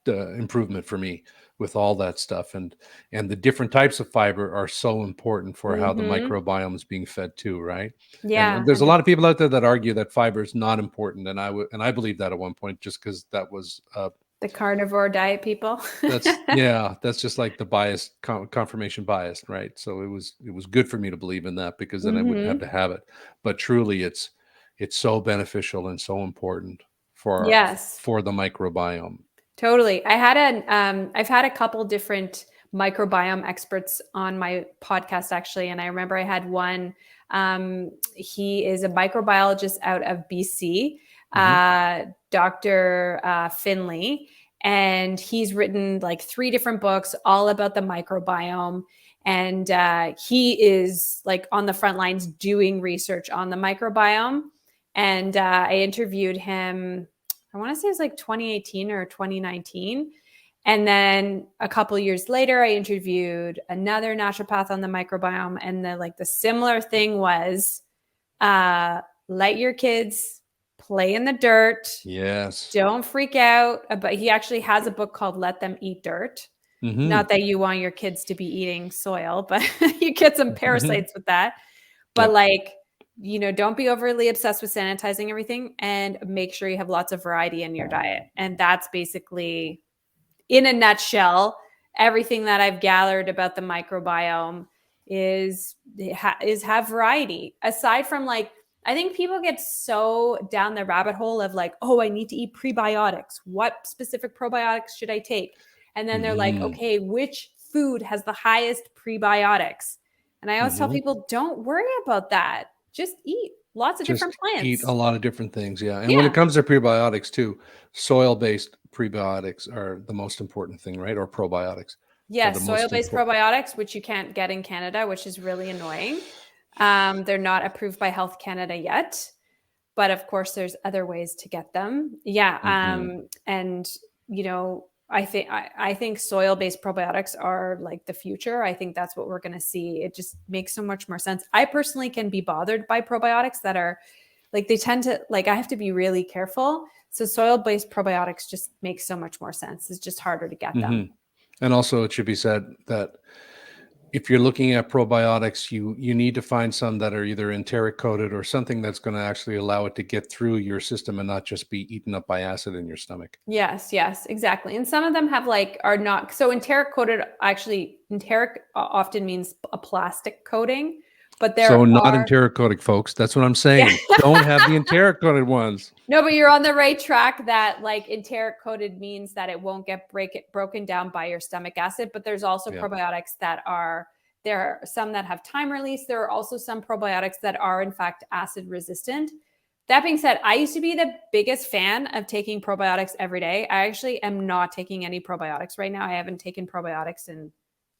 improvement for me with all that stuff. And the different types of fiber are so important for how the microbiome is being fed too, right? And Yeah, there's a lot of people out there that argue that fiber is not important, and I believe that at one point, just because that was the carnivore diet people. that's just like the bias, confirmation bias, right? So it was good for me to believe in that, because then I wouldn't have to have it. But truly, it's so beneficial and so important Yes, for the microbiome. totally. I've had a couple different microbiome experts on my podcast actually, and I remember I had one. He is a microbiologist out of BC, Dr. Finley, and he's written like 3 different books all about the microbiome. And he is like on the front lines doing research on the microbiome. And I interviewed him, I want to say it was like 2018 or 2019. And then a couple years later, I interviewed another naturopath on the microbiome. And the similar thing was let your kids play in the dirt. Yes. Don't freak out. But he actually has a book called Let Them Eat Dirt. Not that you want your kids to be eating soil, but you get some parasites with that. But don't be overly obsessed with sanitizing everything, and make sure you have lots of variety in your diet. And that's basically, in a nutshell, everything that I've gathered about the microbiome is have variety. Aside from I think people get so down the rabbit hole of oh, I need to eat prebiotics. What specific probiotics should I take? And then they're like, okay, which food has the highest prebiotics? And I always tell people, don't worry about that. Just eat lots of different Just eat plants. a lot of different things. Yeah. And when Yeah. it comes to prebiotics too, soil-based prebiotics are the most important thing, right? Or probiotics are the Yes, most soil-based important. probiotics, which you can't get in Canada, which is really annoying. They're not approved by Health Canada yet, but of course, there's other ways to get them. Yeah, and I think soil-based probiotics are like the future. I think that's what we're going to see. It just makes so much more sense. I personally can be bothered by probiotics that are they tend to I have to be really careful. So soil-based probiotics just make so much more sense. It's just harder to get them. And also, it should be said that if you're looking at probiotics, you need to find some that are either enteric coated or something that's going to actually allow it to get through your system and not just be eaten up by acid in your stomach. Yes, exactly. And some of them have are not, so enteric coated, actually enteric often means a plastic coating, but So not enteric coated, folks. That's what I'm saying. Yeah. Don't have the enteric coated ones. No, but you're on the right track that enteric coated means that it won't get broken down by your stomach acid. But there's also probiotics there are some that have time release. There are also some probiotics that are in fact acid resistant. That being said, I used to be the biggest fan of taking probiotics every day. I actually am not taking any probiotics right now. I haven't taken probiotics in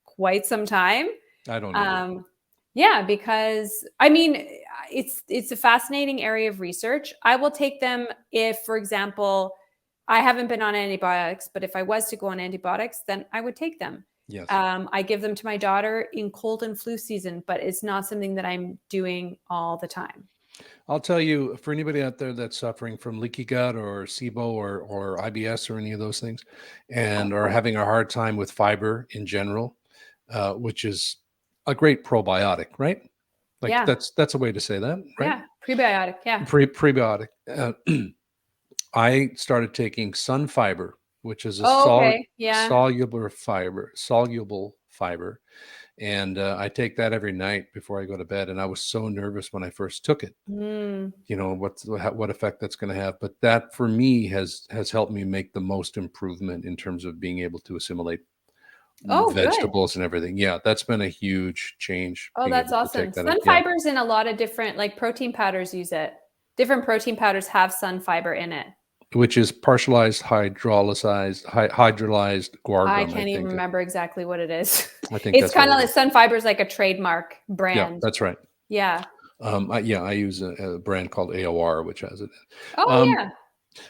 quite some time. I don't know. Yeah, because I mean, it's a fascinating area of research. I will take them if, for example, I haven't been on antibiotics, but if I was to go on antibiotics, then I would take them. Yes. I give them to my daughter in cold and flu season, but it's not something that I'm doing all the time. I'll tell you, for anybody out there that's suffering from leaky gut or SIBO or IBS or any of those things, and are having a hard time with fiber in general, which is a great probiotic, right? That's a way to say that, right? Yeah, prebiotic. Yeah, prebiotic. I started taking sun fiber, which is a soluble fiber, and I take that every night before I go to bed. And I was so nervous when I first took it. You know what effect that's going to have, but that for me has helped me make the most improvement in terms of being able to assimilate vegetables and everything. Yeah, that's been a huge change. Oh, that's awesome. Sun fibers in a lot of different protein powders use it. Different protein powders have sun fiber in it, which is partialized hydrolyzed guar gum. I can't even remember exactly what it is. I think it's kind of like sun fiber is like a trademark brand. Yeah, that's right. Yeah. I use a brand called AOR, which has it. Yeah.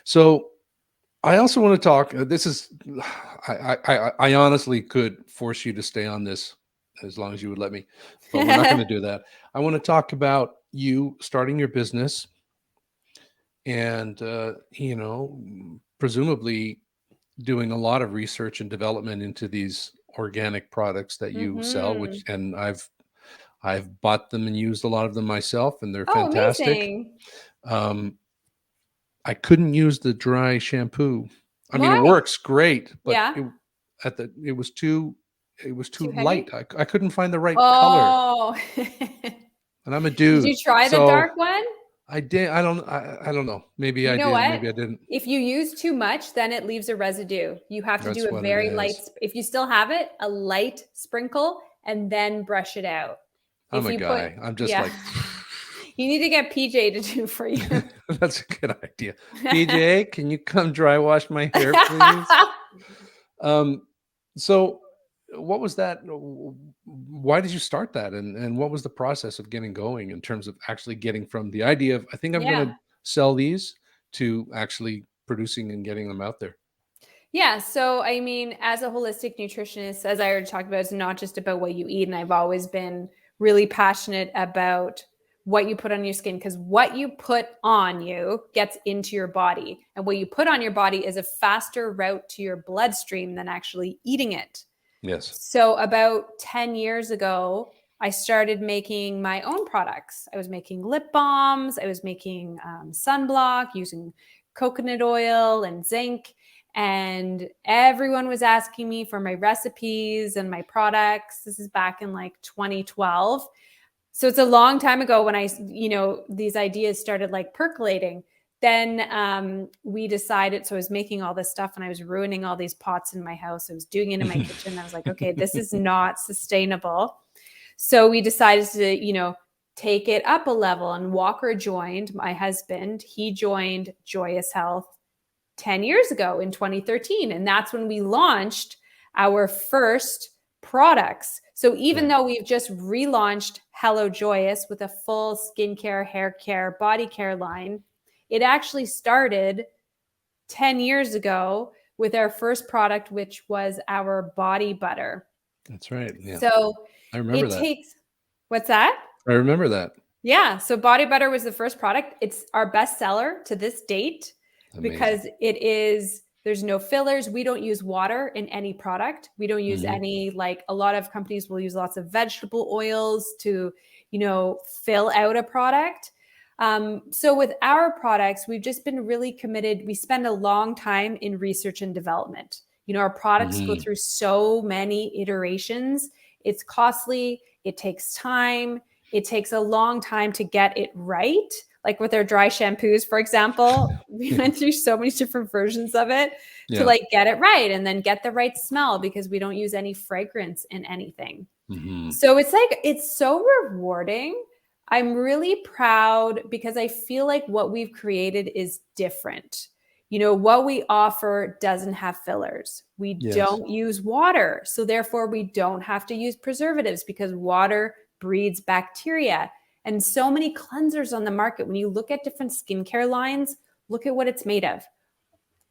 So I also want to talk. This is, I honestly could force you to stay on this as long as you would let me, but we're not going to do that. I want to talk about you starting your business, and presumably doing a lot of research and development into these organic products that you sell. And I've bought them and used a lot of them myself, and they're fantastic. Amazing. I couldn't use the dry shampoo. I mean, it works great, but it was too light. I couldn't find the right color. And I'm a dude. Did you try the dark one? I did. I don't know. Maybe I did. Maybe I didn't. If you use too much, then it leaves a residue. You have to do a very light. If you still have it, a light sprinkle, and then brush it out. I'm a guy. I'm just like. You need to get PJ to do for you. That's a good idea. PJ, can you come dry wash my hair, please? So what was that? Why did you start that? And what was the process of getting going in terms of actually getting from the idea of, I think I'm going to sell these, to actually producing and getting them out there? Yeah. So, I mean, as a holistic nutritionist, as I already talked about, it's not just about what you eat. And I've always been really passionate about what you put on your skin, because what you put on you gets into your body, and what you put on your body is a faster route to your bloodstream than actually eating it. Yes. So about 10 years ago, I started making my own products. I was making lip balms. I was making sunblock using coconut oil and zinc. And everyone was asking me for my recipes and my products. This is back in 2012. So it's a long time ago when these ideas started percolating. Then we decided, so I was making all this stuff and I was ruining all these pots in my house. I was doing it in my kitchen. I was like, okay, this is not sustainable. So we decided to, take it up a level, and Walker joined, my husband. He joined Joyous Health 10 years ago in 2013. And that's when we launched our first products. So even though we've just relaunched Hello Joyous with a full skincare, hair care, body care line, it actually started 10 years ago with our first product, which was our body butter. That's right. Yeah. So I remember that. What's that? I remember that. Yeah. So body butter was the first product. It's our best seller to this date. Amazing. Because it is There's no fillers. We don't use water in any product. We don't use any, like a lot of companies will use lots of vegetable oils to, fill out a product. So with our products, we've just been really committed. We spend a long time in research and development. Our products go through so many iterations. It's costly. It takes time. It takes a long time to get it right. Like with our dry shampoos, for example, we went through so many different versions of it to like get it right and then get the right smell, because we don't use any fragrance in anything. So it's so rewarding. I'm really proud because I feel like what we've created is different. What we offer doesn't have fillers. We don't use water. So therefore we don't have to use preservatives, because water breeds bacteria. And so many cleansers on the market, when you look at different skincare lines, look at what it's made of.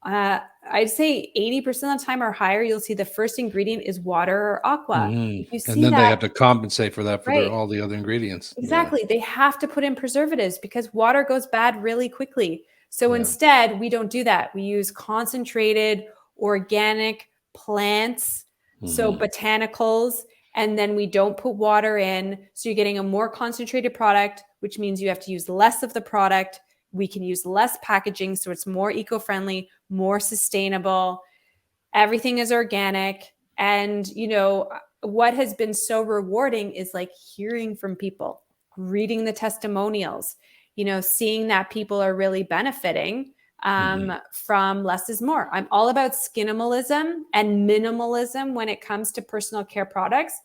I'd say 80% of the time or higher, you'll see the first ingredient is water or aqua. You see and then that, they have to compensate for that for right, all the other ingredients. Exactly. They have to put in preservatives because water goes bad really quickly. So instead, we don't do that. We use concentrated organic plants, so botanicals, and then we don't put water in. So you're getting a more concentrated product, which means you have to use less of the product. We can use less packaging, so it's more eco-friendly, more sustainable. Everything is organic. And, what has been so rewarding is like hearing from people, reading the testimonials, seeing that people are really benefiting from less is more. I'm all about skinimalism and minimalism when it comes to personal care products.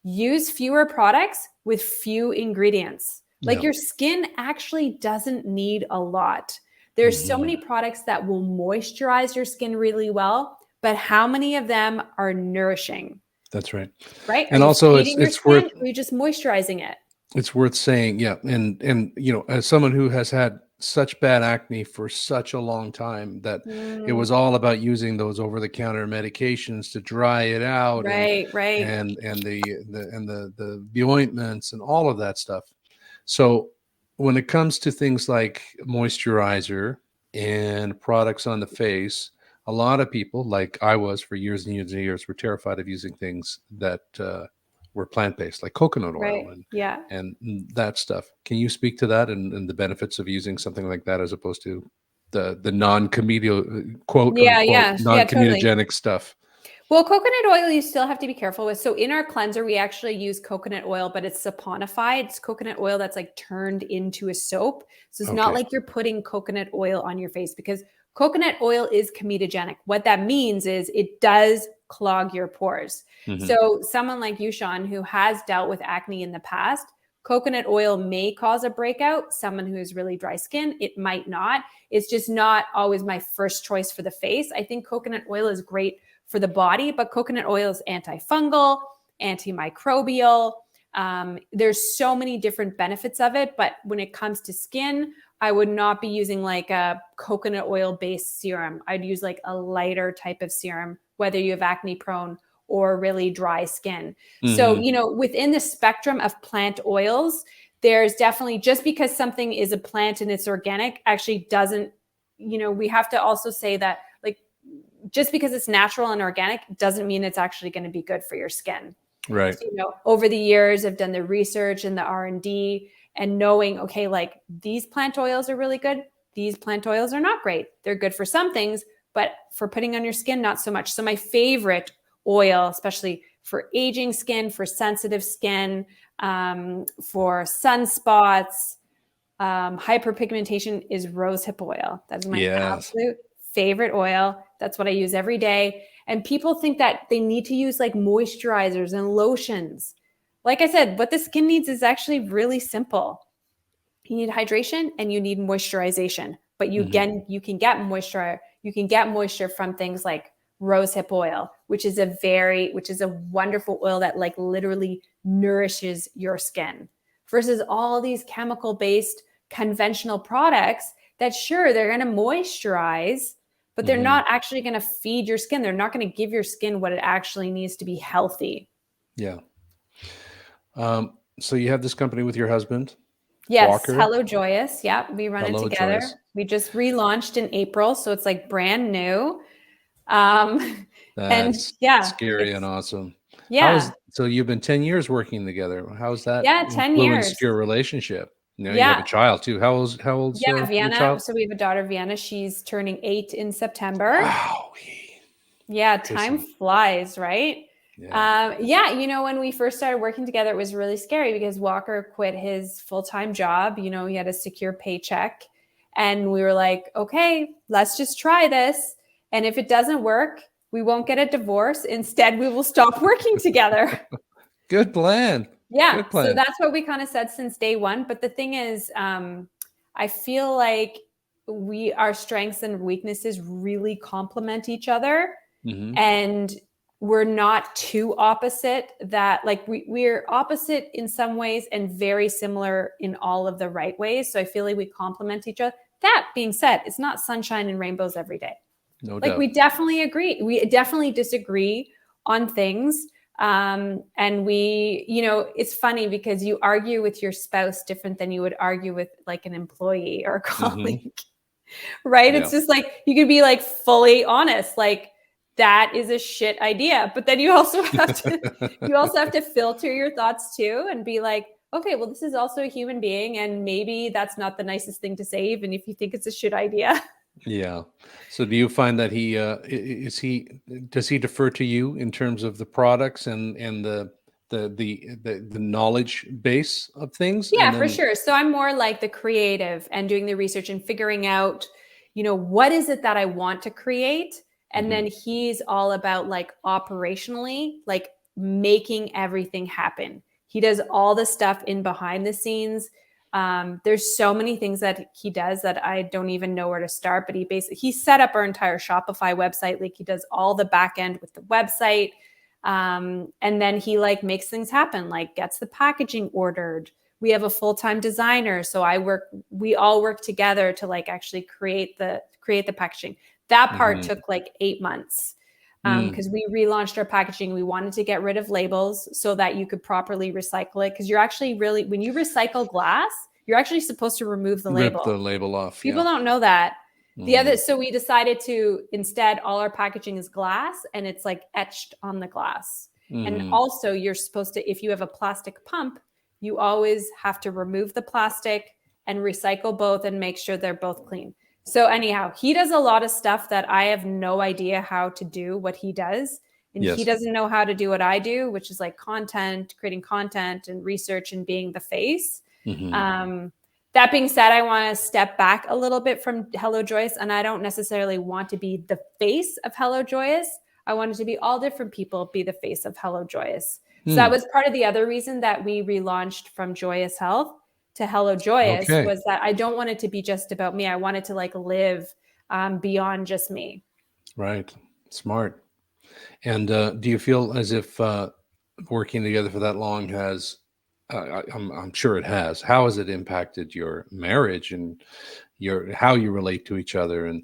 Use fewer products with few ingredients. Like your skin actually doesn't need a lot. There's so many products that will moisturize your skin really well, but how many of them are nourishing? That's right. Right. And also it's worth, or you're just moisturizing it. It's worth saying, and as someone who has had such bad acne for such a long time, that it was all about using those over-the-counter medications to dry it out, right. and the ointments and all of that stuff. So when it comes to things like moisturizer and products on the face, a lot of people, like I was for years and years and years, were terrified of using things that were plant-based, like coconut oil and that stuff. Can you speak to that and the benefits of using something like that as opposed to the non-comedial quote unquote non-comedogenic stuff? Well, coconut oil, you still have to be careful with. So in our cleanser, we actually use coconut oil, but it's saponified. It's coconut oil that's like turned into a soap. So it's not like you're putting coconut oil on your face, because coconut oil is comedogenic. What that means is it does clog your pores. So someone like you, Sean, who has dealt with acne in the past, coconut oil may cause a breakout. Someone who has really dry skin, it might not. It's just not always my first choice for the face. I think coconut oil is great for the body, but coconut oil is antifungal, antimicrobial. There's so many different benefits of it, but when it comes to skin, I would not be using like a coconut oil based serum. I'd use like a lighter type of serum, whether you have acne prone or really dry skin. So, within the spectrum of plant oils, there's definitely, just because something is a plant and it's organic actually doesn't, we have to also say that, like, just because it's natural and organic doesn't mean it's actually going to be good for your skin. Right. So, over the years, I've done the research and the R&D and knowing, okay, like these plant oils are really good. These plant oils are not great. They're good for some things, but for putting on your skin, not so much. So my favorite oil, especially for aging skin, for sensitive skin, for sunspots, hyperpigmentation, is rosehip oil. That's my absolute favorite oil. That's what I use every day. And people think that they need to use like moisturizers and lotions. Like I said, what the skin needs is actually really simple. You need hydration and you need moisturization, but you can get moisture. You can get moisture from things like rosehip oil, which is a wonderful oil that like literally nourishes your skin, versus all these chemical based conventional products that, sure, they're going to moisturize, but they're not actually going to feed your skin. They're not going to give your skin what it actually needs to be healthy. Yeah. So you have this company with your husband? Yes. Walker? Hello, Joyous. Yeah. We run it together. Joyous. We just relaunched in April. So it's like brand new. And That's yeah, scary and awesome. yeah, So you've been 10 years working together. How's that yeah, 10 influenced years. your relationship? Now you have Yeah. a child too. How old's Yeah, your Vienna. child? So we have a daughter, Vienna. She's turning 8 in September. Wow. Yeah, time Listen, flies, right? yeah. Yeah, when we first started working together, it was really scary because Walker quit his full-time job. He had a secure paycheck. And we were like, okay, let's just try this. And if it doesn't work, we won't get a divorce. Instead, we will stop working together. Good plan. Yeah. Good So plan. that's what we kind of said since day one. But the thing is, I feel like our strengths and weaknesses really complement each other. Mm-hmm. And we're not too opposite that like we're opposite in some ways and very similar in all of the right ways. So I feel like we complement each other. That being said, it's not sunshine and rainbows every day. No Like doubt. we definitely agree. We definitely disagree on things. And it's funny because you argue with your spouse different than you would argue with like an employee or a colleague. Mm-hmm. Right? Yeah. It's just like, you could be like fully honest, like that is a shit idea. But then you also have to filter your thoughts too and be like, okay, well, this is also a human being. And maybe that's not the nicest thing to say, even if you think it's a shit idea. Yeah. So do you find that does he defer to you in terms of the products and the knowledge base of things? Yeah, And for then, sure. So I'm more like the creative and doing the research and figuring out, what is it that I want to create? And then he's all about like operationally, like making everything happen. He does all the stuff in behind the scenes. There's so many things that he does that I don't even know where to start, but he set up our entire Shopify website. Like he does all the back end with the website. And then he like makes things happen, like gets the packaging ordered. We have a full-time designer. So we all work together to like actually create the packaging. That part took like 8 months. Because we relaunched our packaging. We wanted to get rid of labels so that you could properly recycle it. Because you're actually when you recycle glass, you're actually supposed to remove the label. Rip the label off. People don't know that. So we decided to instead, all our packaging is glass and it's like etched on the glass. And also you're supposed to, if you have a plastic pump, you always have to remove the plastic and recycle both and make sure they're both clean. So anyhow, he does a lot of stuff that I have no idea how to do what he does. And he doesn't know how to do what I do, which is like creating content and research and being the face. That being said, I want to step back a little bit from Hello Joyous, and I don't necessarily want to be the face of Hello Joyous. I wanted to be all different people be the face of Hello Joyous. So that was part of the other reason that we relaunched from Joyous Health to Hello Joyous, was that I don't want it to be just about me. I wanted to like live beyond just me. Right. Smart. And do you feel as if working together for that long has, I'm sure it has, how has it impacted your marriage and how you relate to each other? And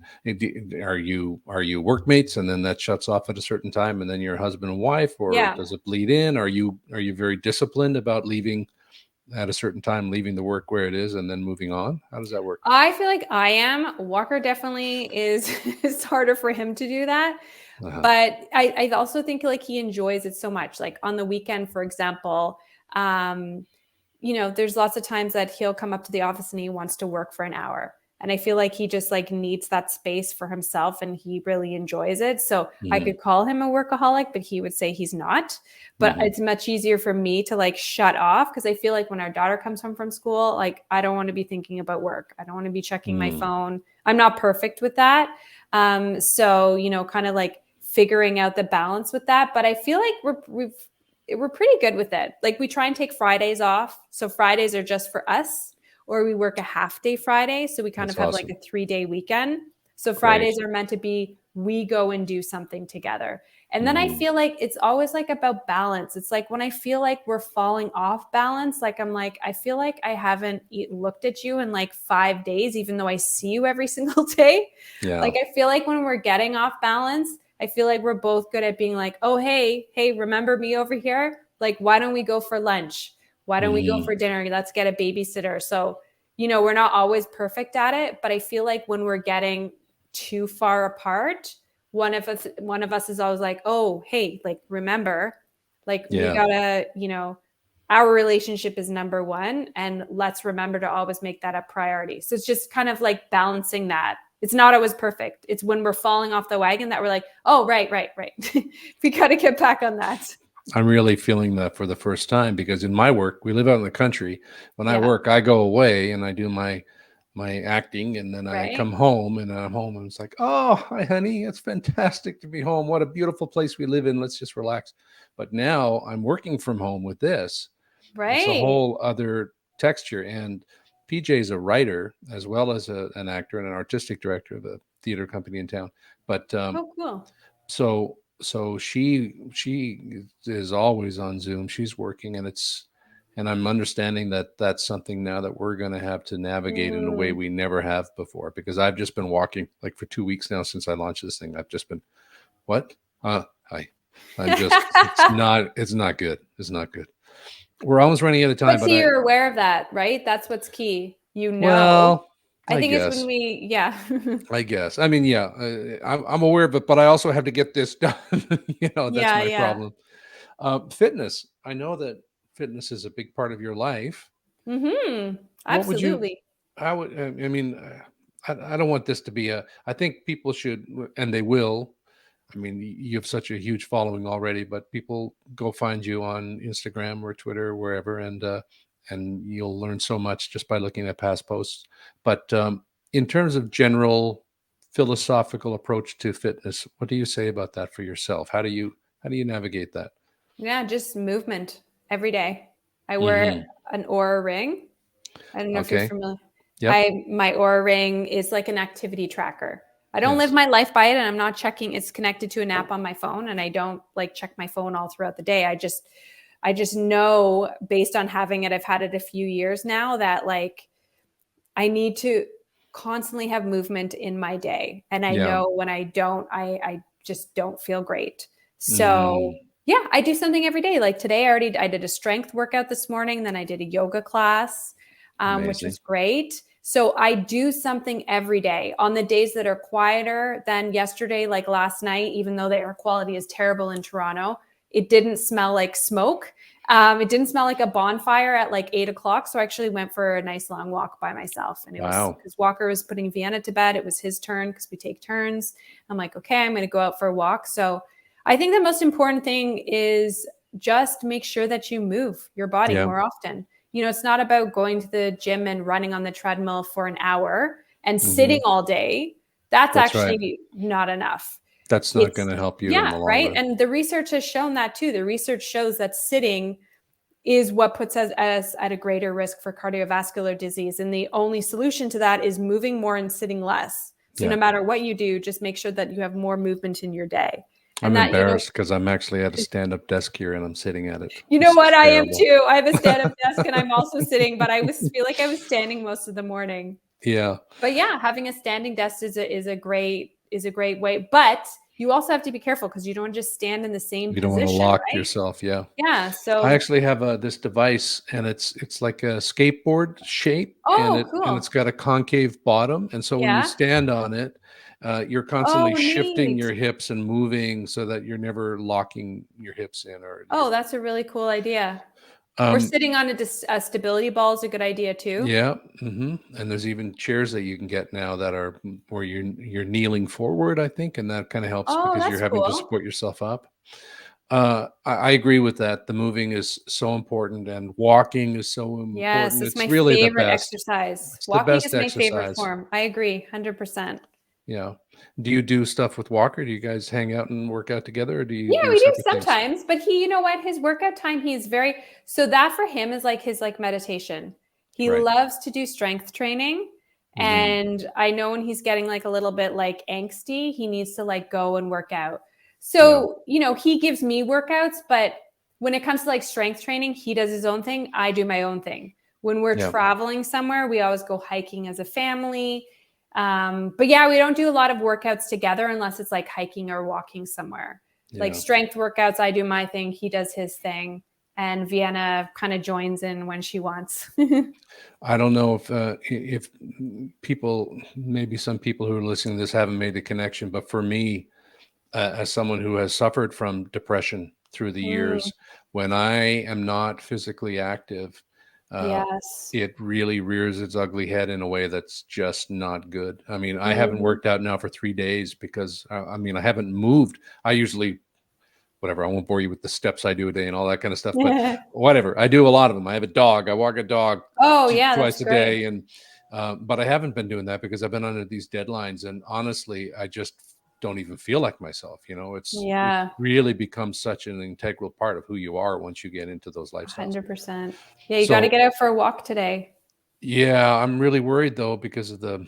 are you workmates and then that shuts off at a certain time and then you're husband and wife, or does it bleed in? Are you very disciplined about leaving at a certain time, leaving the work where it is and then moving on? How does that work? I feel like I am. Walker definitely is. It's harder for him to do that. But I also think like he enjoys it so much. Like on the weekend, for example, there's lots of times that he'll come up to the office and he wants to work for an hour. And I feel like he just like needs that space for himself and he really enjoys it. So I could call him a workaholic, but he would say he's not. But it's much easier for me to like shut off, because I feel like when our daughter comes home from school, like I don't want to be thinking about work. I don't want to be checking my phone. I'm not perfect with that. So, kind of like figuring out the balance with that. But I feel like we're pretty good with it. Like we try and take Fridays off. So Fridays are just for us, or we work a half day Friday. So we kind of have like a 3-day weekend. So Fridays are meant to be, we go and do something together. And then I feel like it's always like about balance. It's like when I feel like we're falling off balance, like I'm like, I feel like I haven't looked at you in like 5 days, even though I see you every single day. Yeah. Like I feel like when we're getting off balance, I feel like we're both good at being like, oh, hey, remember me over here? Like, why don't we go for lunch? Why don't we go for dinner? Let's get a babysitter. So, we're not always perfect at it, but I feel like when we're getting too far apart, one of us is always like, oh, hey, like, remember, like, we Yeah. gotta, our relationship is number one, and let's remember to always make that a priority. So it's just kind of like balancing that. It's not always perfect. It's when we're falling off the wagon that we're like, oh, right. We got to get back on that. I'm really feeling that for the first time, because in my work, we live out in the country. When I Yeah. work, I go away and I do my acting, and then I Right. come home, and I'm home and it's like, oh, hi, honey. It's fantastic to be home. What a beautiful place we live in. Let's just relax. But now I'm working from home with this. It's a Right. whole other texture. And PJ is a writer as well as an actor and an artistic director of a theater company in town. But Oh, cool. so she is always on Zoom. She's working, and I'm understanding that that's something now that we're going to have to navigate in a way we never have before, because I've just been walking like for 2 weeks now since I launched this thing. I've just been, what? Hi. I'm just, it's not good. It's not good. We're almost running out of time. But so you're aware of that, right? That's what's key. Well, I think guess. it's when I guess. I mean, yeah, I'm aware of it, but I also have to get this done. That's my problem. Fitness. I know that fitness is a big part of your life. Mm-hmm. Absolutely. I mean, I don't want this to be I think people should, and they will. I mean, you have such a huge following already, but people go find you on Instagram or Twitter, or wherever, and you'll learn so much just by looking at past posts. But in terms of general philosophical approach to fitness, what do you say about that for yourself? How do you navigate that? Yeah, just movement every day. I wear an Oura ring. I don't know if you're familiar. Yep. My Oura ring is like an activity tracker. I don't live my life by it, and I'm not checking. It's connected to an app on my phone, and I don't like check my phone all throughout the day. I just know, based on having it, I've had it a few years now, that like I need to constantly have movement in my day. And I know when I don't, I just don't feel great. So yeah, I do something every day. Like today, I did a strength workout this morning. Then I did a yoga class, which was great. So I do something every day. On the days that are quieter than yesterday, like last night, even though the air quality is terrible in Toronto, it didn't smell like smoke. It didn't smell like a bonfire at like 8:00. So I actually went for a nice long walk by myself. And it was because Walker was putting Vienna to bed. It was his turn because we take turns. I'm like, okay, I'm going to go out for a walk. So I think the most important thing is just make sure that you move your body more often. It's not about going to the gym and running on the treadmill for an hour and sitting all day. That's actually not enough. That's not going to help you in the long run. And the research has shown that too. The research shows that sitting is what puts us at a greater risk for cardiovascular disease. And the only solution to that is moving more and sitting less. So no matter what you do, just make sure that you have more movement in your day. I'm embarrassed because I'm actually at a stand-up desk here and I'm sitting at it. You know what? I am too. I have a stand-up desk and I'm also sitting, but I feel like I was standing most of the morning. Yeah. But yeah, having a standing desk is a great way. But you also have to be careful because you don't just stand in the same position. You don't want to lock yourself. Yeah. Yeah. So I actually have this device, and it's like a skateboard shape, and it's got a concave bottom. And so when you stand on it, you're constantly shifting your hips and moving so that you're never locking your hips in. That's a really cool idea. Or sitting on a stability ball is a good idea too. Yeah. And there's even chairs that you can get now that are where you're kneeling forward, I think, and that kind of helps because you're having to support yourself up. I agree with that. The moving is so important, and walking is so important. Yes, it's my really favorite exercise. Walking is my favorite form. I agree, 100%. Yeah. Do you do stuff with Walker? Do you guys hang out and work out together? Or do you? Yeah, we do sometimes. But you know what? His workout time, so that for him is like his meditation. He loves to do strength training. And I know when he's getting like a little bit like angsty, he needs to like go and work out. So, he gives me workouts, but when it comes to like strength training, he does his own thing. I do my own thing. When we're traveling somewhere, we always go hiking as a family. But yeah, we don't do a lot of workouts together unless it's like hiking or walking somewhere. Like strength workouts, I do my thing. He does his thing. And Vienna kind of joins in when she wants. I don't know if people, maybe some people who are listening to this haven't made the connection, but for me, as someone who has suffered from depression through the years, when I am not physically active, Yes. it really rears its ugly head in a way that's just not good. I mean, I haven't worked out now for 3 days because I mean, I haven't moved. I usually, whatever, I won't bore you with the steps I do a day and all that kind of stuff, but whatever, I do a lot of them. I have a dog. I walk a dog Oh, yeah, that's twice a great. day. And, but I haven't been doing that because I've been under these deadlines. And honestly, I just don't even feel like myself. You know, it really becomes such an integral part of who you are once you get into those lifestyles. 100%. Yeah, you got to get out for a walk today. Yeah, I'm really worried though because of the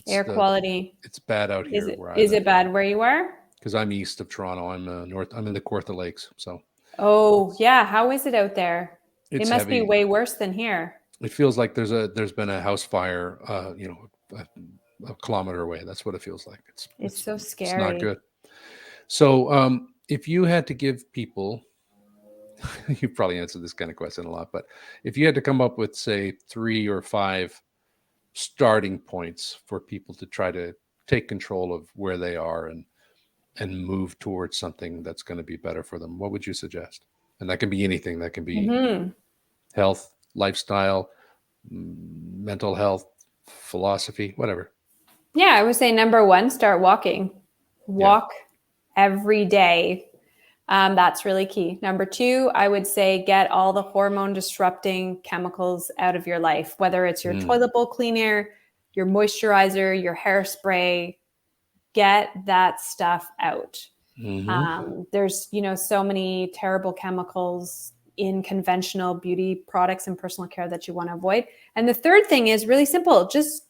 air quality. It's bad out here. Is it bad where you are? Because I'm east of Toronto. I'm north. I'm in the Kawartha Lakes. So. Oh yeah, how is it out there? It must be way worse than here. It feels like there's been a house fire. You know, a kilometer away. That's what it feels like. It's so scary. It's not good. So, if you had to give people, you've probably answered this kind of question a lot, but if you had to come up with, say, 3 or 5 starting points for people to try to take control of where they are and move towards something that's going to be better for them, what would you suggest? And that can be anything. That can be health, lifestyle, mental health, philosophy, whatever. Yeah, I would say number 1, start walking. Walk every day. That's really key. Number 2, I would say get all the hormone disrupting chemicals out of your life, whether it's your toilet bowl cleaner, your moisturizer, your hairspray. Get that stuff out. There's, so many terrible chemicals in conventional beauty products and personal care that you want to avoid. And the third thing is really simple. Just,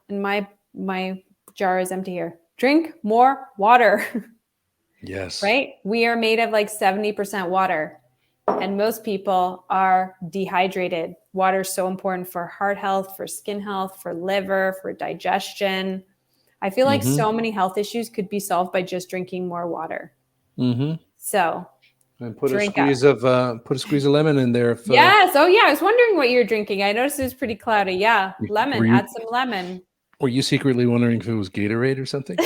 and my jar is empty here. Drink more water. Yes. Right? We are made of like 70% water, and most people are dehydrated. Water is so important for heart health, for skin health, for liver, for digestion. I feel like so many health issues could be solved by just drinking more water. So, and put a squeeze of lemon in there. Yes. Oh, yeah. I was wondering what you're drinking. I noticed it was pretty cloudy. Yeah, lemon. Add some lemon. Were you secretly wondering if it was Gatorade or something?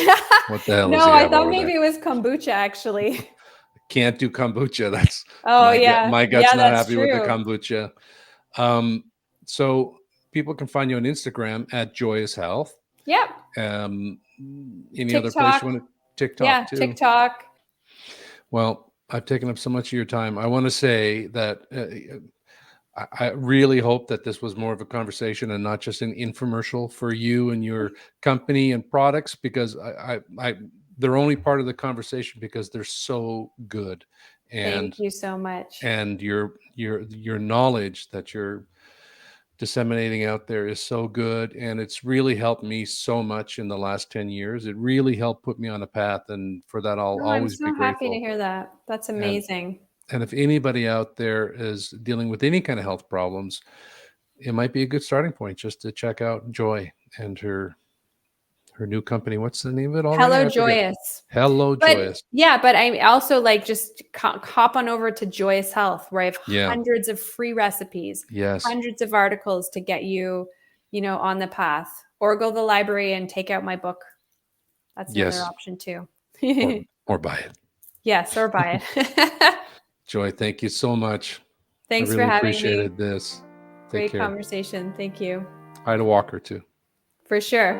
What the hell? No, I thought maybe it was kombucha. Actually, can't do kombucha. That's my gut's not happy with the kombucha. So people can find you on Instagram at Joyous Health. Yep. Any TikTok. other place you want to? TikTok too. TikTok. Well, I've taken up so much of your time. I want to say that I really hope that this was more of a conversation and not just an infomercial for you and your company and products, because they're only part of the conversation because they're so good. And thank you so much. And your knowledge that you're disseminating out there is so good, and it's really helped me so much in the last 10 years. It really helped put me on a path, and for that I'll always be grateful. I'm so happy to hear that. That's amazing. And if anybody out there is dealing with any kind of health problems, it might be a good starting point just to check out Joy and her new company. What's the name of it already? Hello Joyous. Joyous. Yeah, but I also just hop on over to Joyous Health, where I have hundreds of free recipes, hundreds of articles to get you, on the path. Or go to the library and take out my book. That's another option too. or buy it. Yes, or buy it. Joy, thank you so much. Thanks for having me. Appreciated this. Great conversation. Thank you. I had a walker too. For sure.